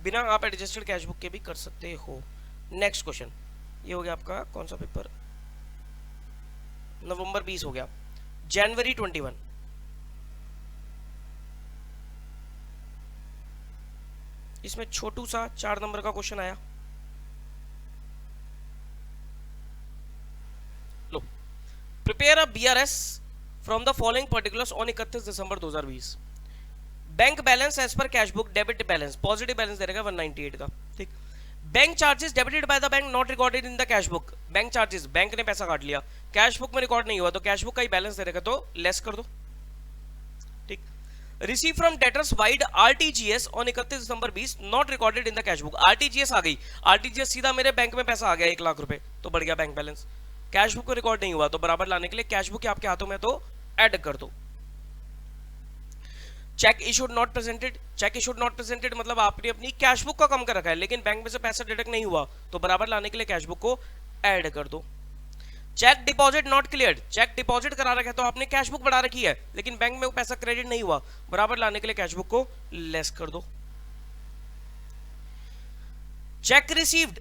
बिना आप एडजस्टेड कैश बुक के भी कर सकते हो। नेक्स्ट क्वेश्चन, ये हो गया आपका कौन सा पेपर, नवंबर 20 हो गया, जनवरी 21। इसमें छोटू सा 4 नंबर का क्वेश्चन आया, लो, prepare a BRS from the following particulars on 31 December 2020। Bank balance as per cash book, debit balance, positive balance दे रहेगा 198 का, ठीक। Bank charges debited by the bank not recorded in the cash book, bank charges bank ने पैसा काट लिया, cash book में record नहीं हुआ, तो कैश बुक का ही बैलेंस दे रहेगा तो लेस कर दो, ठीक। Receive from debtors vide RTGS on 31 December 20 not recorded in the cash book, RTGS आ गई, आरटीजीएस सीधा मेरे बैंक में पैसा आ गया 1 लाख रुपए, तो बढ़ गया बैंक बैलेंस। कैश बुक को रिकॉर्ड नहीं हुआ, तो बराबर लाने के लिए कैश बुक आपके हाथों में तो ऐड कर दो। Check issued not presented, check issued not presented मतलब आपने अपनी कैश बुक का कम कर रखा है, लेकिन बैंक में से पैसा डिडक्ट नहीं हुआ, तो बराबर लाने के लिए कैश बुक को ऐड कर दो। Cheque deposit not cleared, cheque deposit करा रखा है तो आपने कैश बुक बढ़ा रखी है, लेकिन बैंक में वो पैसा क्रेडिट नहीं हुआ, बराबर लाने के लिए कैश बुक को लेस कर दो। Check received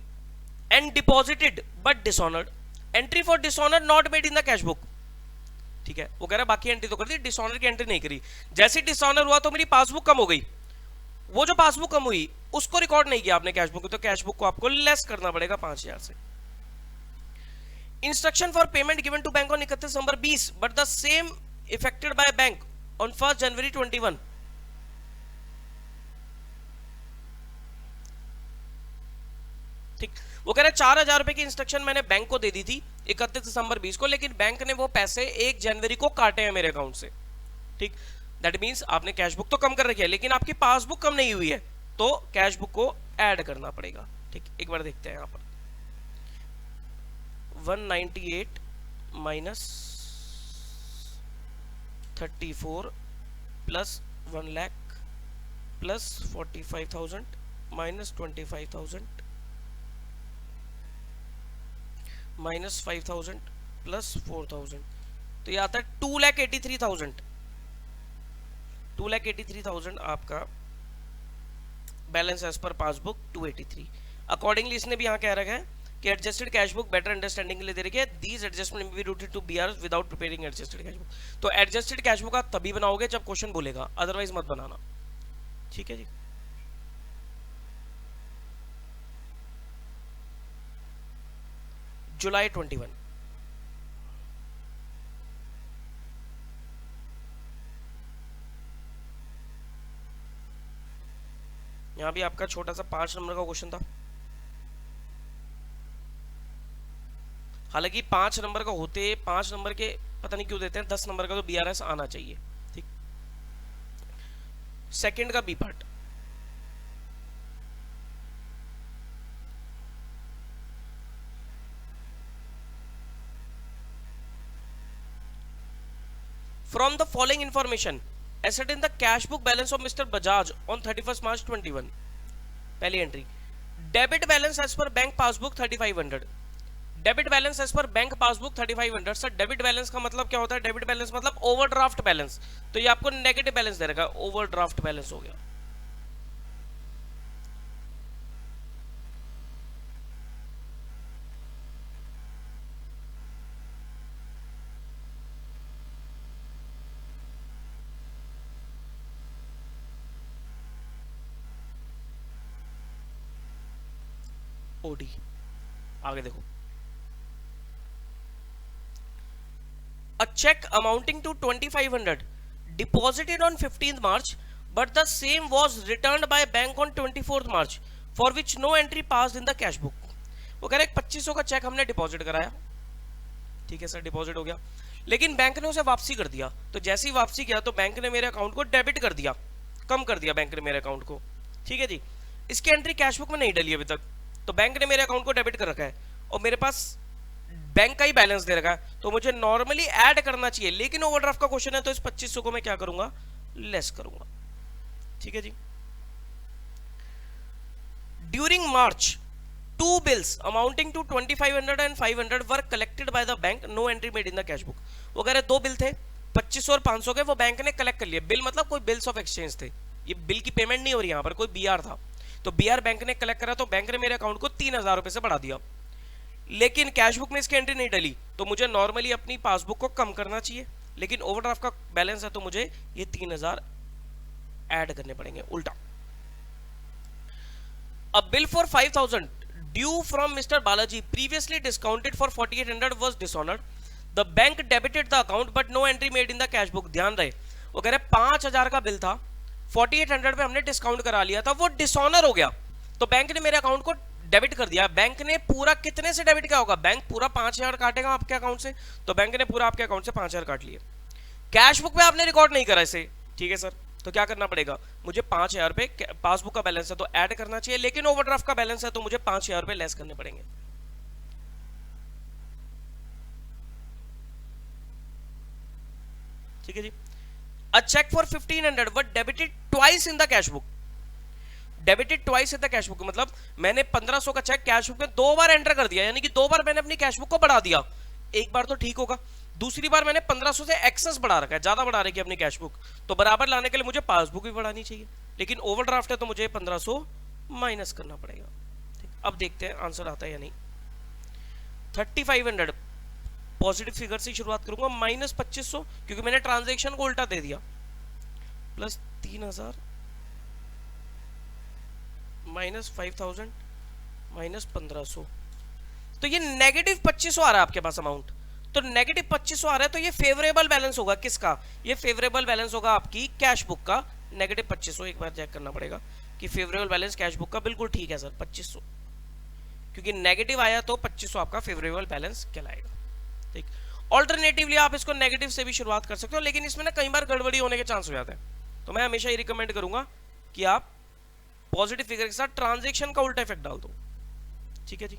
and deposited but dishonoured, entry for dishonour not made in the cash book, ठीक है, वो कह रहा है बाकी एंट्री तो कर दी, डिसऑनर की एंट्री नहीं करी। जैसे डिसऑनर हुआ तो मेरी पासबुक कम हो गई, वो जो पासबुक कम हुई उसको रिकॉर्ड नहीं किया आपने कैश बुक, तो कैश बुक को आपको लेस करना पड़ेगा 5,000 से। Instruction for payment given to bank on 31 December 20 but the same effected by bank on 1 जनवरी 21, ठीक। वो कह रहे 4,000 रुपए की इंस्ट्रक्शन मैंने बैंक को दे दी थी 31 दिसंबर 20 को, लेकिन बैंक ने वो पैसे 1 जनवरी को काटे हैं मेरे अकाउंट से, ठीक। दैट मींस आपने कैश बुक तो कम कर रखी है, लेकिन आपकी पासबुक कम नहीं हुई है, तो कैश बुक को ऐड करना पड़ेगा, ठीक। एक बार देखते हैं यहाँ पर 198 minus 34 plus 1 lakh plus 45,000 minus 25,000 minus 5,000 plus 4,000, तो ये आता है 2,83,000, 2,83,000 आपका balance as per passbook 283। Accordingly इसने भी यहाँ कह रखा है कि adjusted cash book better understanding के लिए दे रखी है, these adjustment may be routed to BR without preparing adjusted cash book. तो एडजस्टेड कैश बुक आप तभी बनाओगे जब क्वेश्चन बोलेगा, अदरवाइज मत बनाना। ठीक है जी। जुलाई 21। यहां भी आपका छोटा सा 5 नंबर का क्वेश्चन था, हालांकि 5 नंबर का होते 5 नंबर के पता नहीं क्यों देते हैं, 10 नंबर का तो बीआरएस आना चाहिए। ठीक, सेकंड का B part, from the following information ascertain the cash book balance of Mr. Bajaj on 31st March 21। पहली entry, debit balance as per bank passbook 3500, debit balance as per bank passbook 3500। Sir debit balance का मतलब क्या होता है? Debit balance मतलब overdraft balance, तो ये आपको नेगेटिव बैलेंस दे रखा है, ओवरड्राफ्ट बैलेंस हो गया। ओडी, आगे देखो, a check amounting to 2500 deposited on 15th March but the same was returned by bank on 24th March for which no entry passed in the cash book। वो कह रहे 2500 का चेक हमने deposit कराया, ठीक है सर डिपॉजिट हो गया, लेकिन बैंक ने उसे वापसी कर दिया। तो जैसे ही वापसी किया तो बैंक ने मेरे अकाउंट को डेबिट कर दिया, कम कर दिया बैंक ने मेरे अकाउंट को। ठीक है जी, इसकी एंट्री कैश बुक में नहीं डली अभी तक, तो बैंक ने मेरे अकाउंट को डेबिट कर रखा है और मेरे पास बैंक का ही बैलेंस दे रखा है, तो मुझे नॉर्मली ऐड करना चाहिए, लेकिन ओवरड्राफ्ट का क्वेश्चन है तो इस 2500 को मैं क्या करूंगा? लेस करूंगा। ठीक है जी। During March two bills amounting to 2500 and 500 were collected by the bank, no entry made in the cash book. वो कह रहे 2 बिल थे 2500 और 500 के, वो बैंक ने कलेक्ट कर लिए। बिल मतलब कोई बिल्स ऑफ एक्सचेंज थे, ये बिल की पेमेंट नहीं हो रही, यहाँ पर कोई बीआर था, तो बीआर बैंक ने कलेक्ट करा, तो बैंक ने मेरे अकाउंट को 3000 रुपए से बढ़ा दिया, लेकिन कैश बुक में इसकी एंट्री नहीं डली, तो मुझे नॉर्मली अपनी पासबुक को कम करना चाहिए, लेकिन ओवरड्राफ्ट का बैलेंस है तो मुझे ये 3000 ऐड करने पड़ेंगे उल्टा। A bill for 5000 due from mister Balaji previously discounted for 4800 was dishonoured, the bank debited the account but no entry made in the cash book. ध्यान रहे, वो कह रहे 5000 का बिल था, 4800 पे हमने डिस्काउंट करा लिया था, वो डिसऑनर हो गया, तो बैंक ने मेरे अकाउंट को डेबिट कर दिया। बैंक ने पूरा कितने से डेबिट किया होगा? बैंक पूरा 5000 काटेगा आपके अकाउंट से, तो बैंक ने पूरा आपके अकाउंट से 5000 काट लिए। कैश बुक में आपने रिकॉर्ड नहीं करा इसे, ठीक है सर, तो क्या करना पड़ेगा? मुझे 5000 रुपए पासबुक का बैलेंस है तो ऐड करना चाहिए, लेकिन ओवरड्राफ्ट का बैलेंस है तो मुझे 5000 रुपए लेस करने पड़ेंगे। ठीक है जी। A cheque for 1500 were debited twice in the cash book, debited twice in the cash book मतलब मैंने 1500 का चेक कैश बुक में 2 बार एंटर कर दिया, यानी कि 2 बार मैंने अपनी कैश बुक को बढ़ा दिया। एक बार तो ठीक होगा, दूसरी बार मैंने 1500 से एक्सेस बढ़ा रखा है, ज्यादा बढ़ा रखी है अपनी कैश बुक, तो बराबर लाने के लिए मुझे पासबुक भी बढ़ानी चाहिए, लेकिन ओवरड्राफ्ट है तो मुझे 1500 माइनस करना पड़ेगा। अब देखते हैं आंसर आता है या नहीं। 3500 पॉजिटिव फिगर से शुरुआत करूंगा, माइनस 2500 क्योंकि मैंने ट्रांजेक्शन को उल्टा दे दिया, प्लस 3000 माइनस 5000 माइनस 1500, तो ये नेगेटिव 2500 आ रहा है आपके पास अमाउंट, तो नेगेटिव 2500 आ रहा है, तो ये फेवरेबल बैलेंस होगा किसका? ये फेवरेबल बैलेंस होगा आपकी कैश बुक का, नेगेटिव 2500। एक बार चेक करना पड़ेगा कि फेवरेबल बैलेंस कैश बुक का बिल्कुल ठीक है सर 2500, क्योंकि नेगेटिव आया तो 2500 आपका फेवरेबल बैलेंस कहलाएगा। ठीक, ऑल्टरनेटिवली आप इसको नेगेटिव से भी शुरुआत कर सकते हो, लेकिन इसमें ना कई बार गड़बड़ी होने के चांस हो जाते हैं, तो मैं हमेशा ये रिकमेंड करूंगा कि आप पॉजिटिव फिगर के साथ ट्रांजैक्शन का उल्टा इफेक्ट डाल दो। ठीक है जी।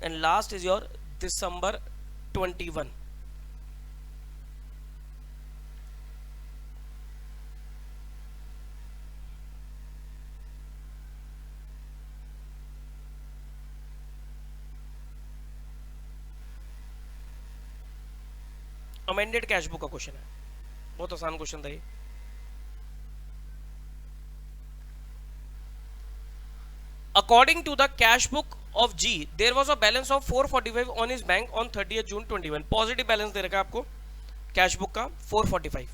And last is your December 21। Amended cash book का क्वेश्चन है, बहुत आसान क्वेश्चन था ये। According to the cash book of G, there was a balance of 445 on his bank on 30th June 21। Positive balance दे रखा है आपको कैश बुक का 445,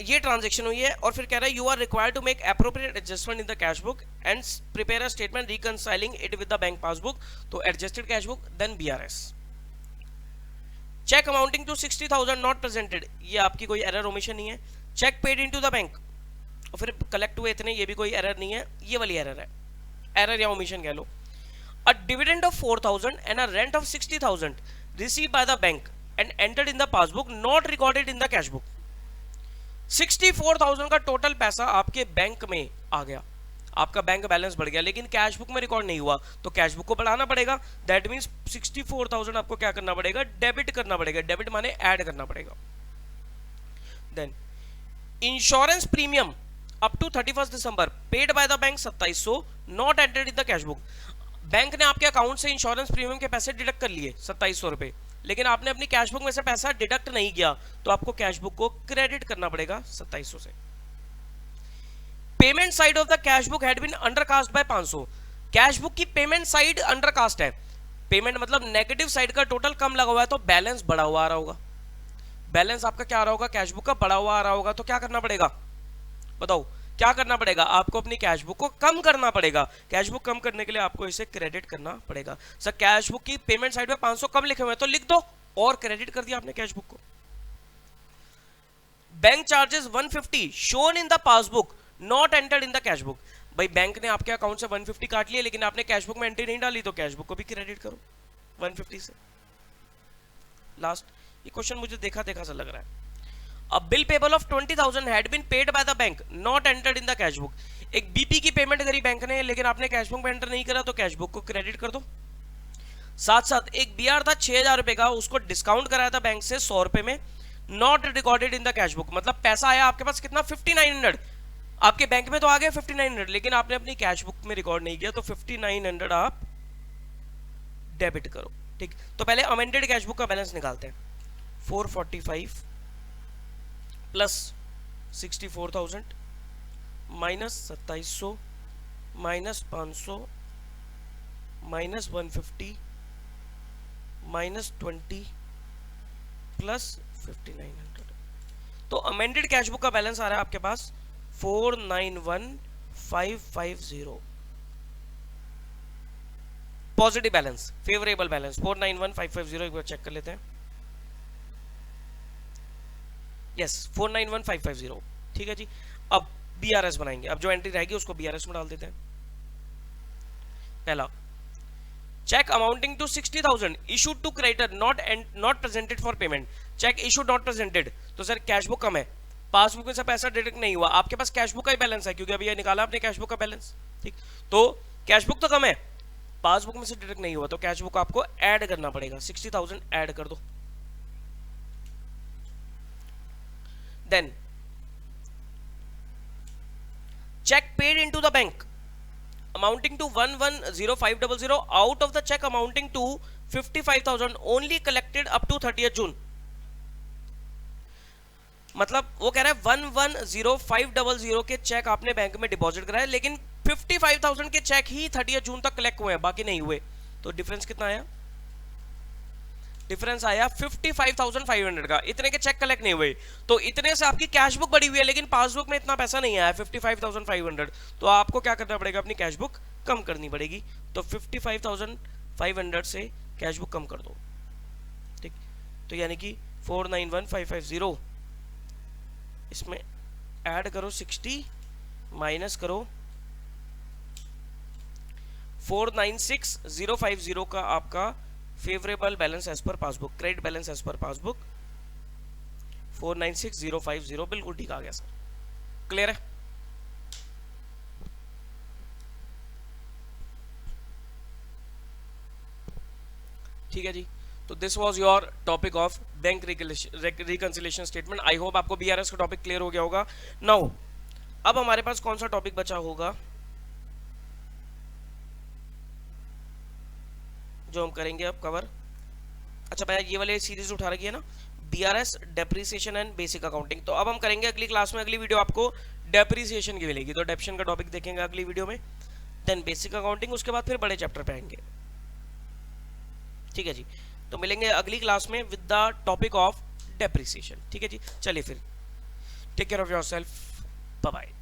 ये ट्रांजेक्शन हुई है। और फिर कह रहा है you are required to make appropriate adjustment in the cash book and prepare a statement reconciling it with the bank passbook. तो adjusted cash book then BRS। Cheque amounting to 60,000 not presented, ये आपकी कोई error omission नहीं है। Cheque paid into the bank, और फिर collect हुए इतने, ये भी कोई एरर नहीं है, ये वाली एरर है, एरर या ओमिशन कह लो। A dividend of 4,000 and a rent of 60,000 receive by the bank and entered in the passbook not recorded in the cash book. 64,000 का टोटल पैसा आपके बैंक में आ गया, आपका बैंक बैलेंस बढ़ गया, लेकिन कैश बुक में रिकॉर्ड नहीं हुआ, तो कैश बुक को बढ़ाना पड़ेगा। दैट मींस 64,000 आपको क्या करना पड़ेगा, डेबिट करना पड़ेगा। डेबिट माने ऐड करना पड़ेगा। Then insurance premium up to 31 दिसंबर paid by the bank 2700 not entered in the cash book. Bank ने आपके अकाउंट से इंश्योरेंस प्रीमियम के पैसे डिडक्ट कर लिए 2700 रुपए, लेकिन आपने अपनी कैश बुक में से पैसा डिडक्ट नहीं किया, तो आपको कैश बुक को क्रेडिट करना पड़ेगा 2700 से। Payment side of the cash book had been undercast by 500। Cash book की पेमेंट साइड अंडरकास्ट है, पेमेंट मतलब नेगेटिव साइड का टोटल कम लगा हुआ है, तो बैलेंस बढ़ा हुआ आ रहा होगा। बैलेंस आपका क्या आ रहा होगा, कैश बुक का बढ़ा हुआ आ रहा होगा, तो क्या करना पड़ेगा बताओ, क्या करना पड़ेगा, आपको अपनी कैश बुक को कम करना पड़ेगा। कैश बुक कम करने के लिए आपको इसे क्रेडिट करना पड़ेगा। सर कैश बुक की पेमेंट साइड पे 500 कम लिखे हुए हैं, तो लिख दो और क्रेडिट कर दिया आपने कैश बुक को। Bank charges 150 shown in the passbook not entered in the cash book. भाई बैंक ने आपके अकाउंट से 150 काट लिया, लेकिन आपने कैश बुक में एंट्री नहीं डाली, तो कैश बुक को भी क्रेडिट करो 150 से। लास्ट ये क्वेश्चन मुझे देखा देखा सा लग रहा है। A bill payable of 20,000 had been paid by the bank, not entered in the cash book। एक BP की पेमेंट करी बैंक ने, लेकिन आपने कैश बुक में एंटर नहीं करा, तो कैश बुक को क्रेडिट कर दो। साथ साथ एक BR था 6,000 रुपए का, उसको डिस्काउंट कराया था बैंक से 100 रुपए में, not recorded in the cash book. मतलब पैसा आया आपके पास कितना 5900, आपके बैंक में तो आ गया 5900, लेकिन आपने अपनी कैश बुक में रिकॉर्ड नहीं किया, तो 5900 आप डेबिट करो। ठीक, तो पहले अमेंडेड कैश बुक का बैलेंस निकालते हैं। 445 plus 64,000 minus 2700 minus 500 minus 150 minus 20 plus 5900। तो अमेंडेड कैश बुक का बैलेंस आ रहा है आपके पास 491,550। Positive balance, favourable balance 491,550। एक बार चेक कर लेते हैं। यस 491,550, ठीक है जी। अब BRS बनाएंगे, अब जो एंट्री रहेगी उसको BRS में डाल देते हैं। पहला, cheque amounting to 60,000 issued to creditor not presented for payment. Cheque issued not presented, तो सर कैश बुक कम है, पासबुक में से पैसा डिडक्ट नहीं हुआ, आपके पास कैश बुक का ही बैलेंस है, क्योंकि अभी ये निकाला आपने कैश बुक का बैलेंस। ठीक, तो कैश बुक तो कम है, पासबुक में से डिडक्ट नहीं हुआ, तो कैश बुक आपको ऐड करना पड़ेगा, 60,000 ऐड कर दो। Then check paid into the bank amounting to 110500 out of the check amounting to 55,000 only collected up to 30th June। मतलब वो कह रहा है 110500 के चेक आपने बैंक में डिपॉजिट कराए, लेकिन 55,000 के चेक ही 30th जून तक कलेक्ट हुए हैं, बाकी नहीं हुए। तो डिफरेंस कितना आया, डिफरेंस आया 55,500 का। इतने के चेक कलेक्ट नहीं हुए, तो इतने से आपकी कैश बुक बढ़ी हुई है, लेकिन पासबुक में इतना पैसा नहीं आया 55,500, तो आपको क्या करना पड़ेगा, अपनी कैश बुक कम करनी पड़ेगी। तो 55,500 से कैश बुक कम कर दो। ठीक, तो यानी कि 491,550, इसमें ऐड करो 60 माइनस करो 496,050 का आपका favourable balance as per passbook, credit balance as per passbook 496,050, बिल्कुल ठीक आ गया सर। क्लियर है? ठीक है जी। तो this was your topic of bank reconciliation statement. I hope आपको BRS का टॉपिक क्लियर हो गया होगा। नाउ अब हमारे पास कौन सा टॉपिक बचा होगा जो हम करेंगे अब कवर, अच्छा भैया ये वाले सीरीज उठा रखी है ना, BRS depreciation and basic accounting. तो अब हम करेंगे अगली क्लास में, अगली वीडियो आपको डेप्रिसिएशन की मिलेगी, तो डेप्शन का टॉपिक देखेंगे अगली वीडियो में, देन बेसिक अकाउंटिंग, उसके बाद फिर बड़े चैप्टर पे आएंगे। ठीक है जी, तो मिलेंगे अगली क्लास में with the topic of depreciation. ठीक है जी, चलिए फिर, take care of yourself, bye bye.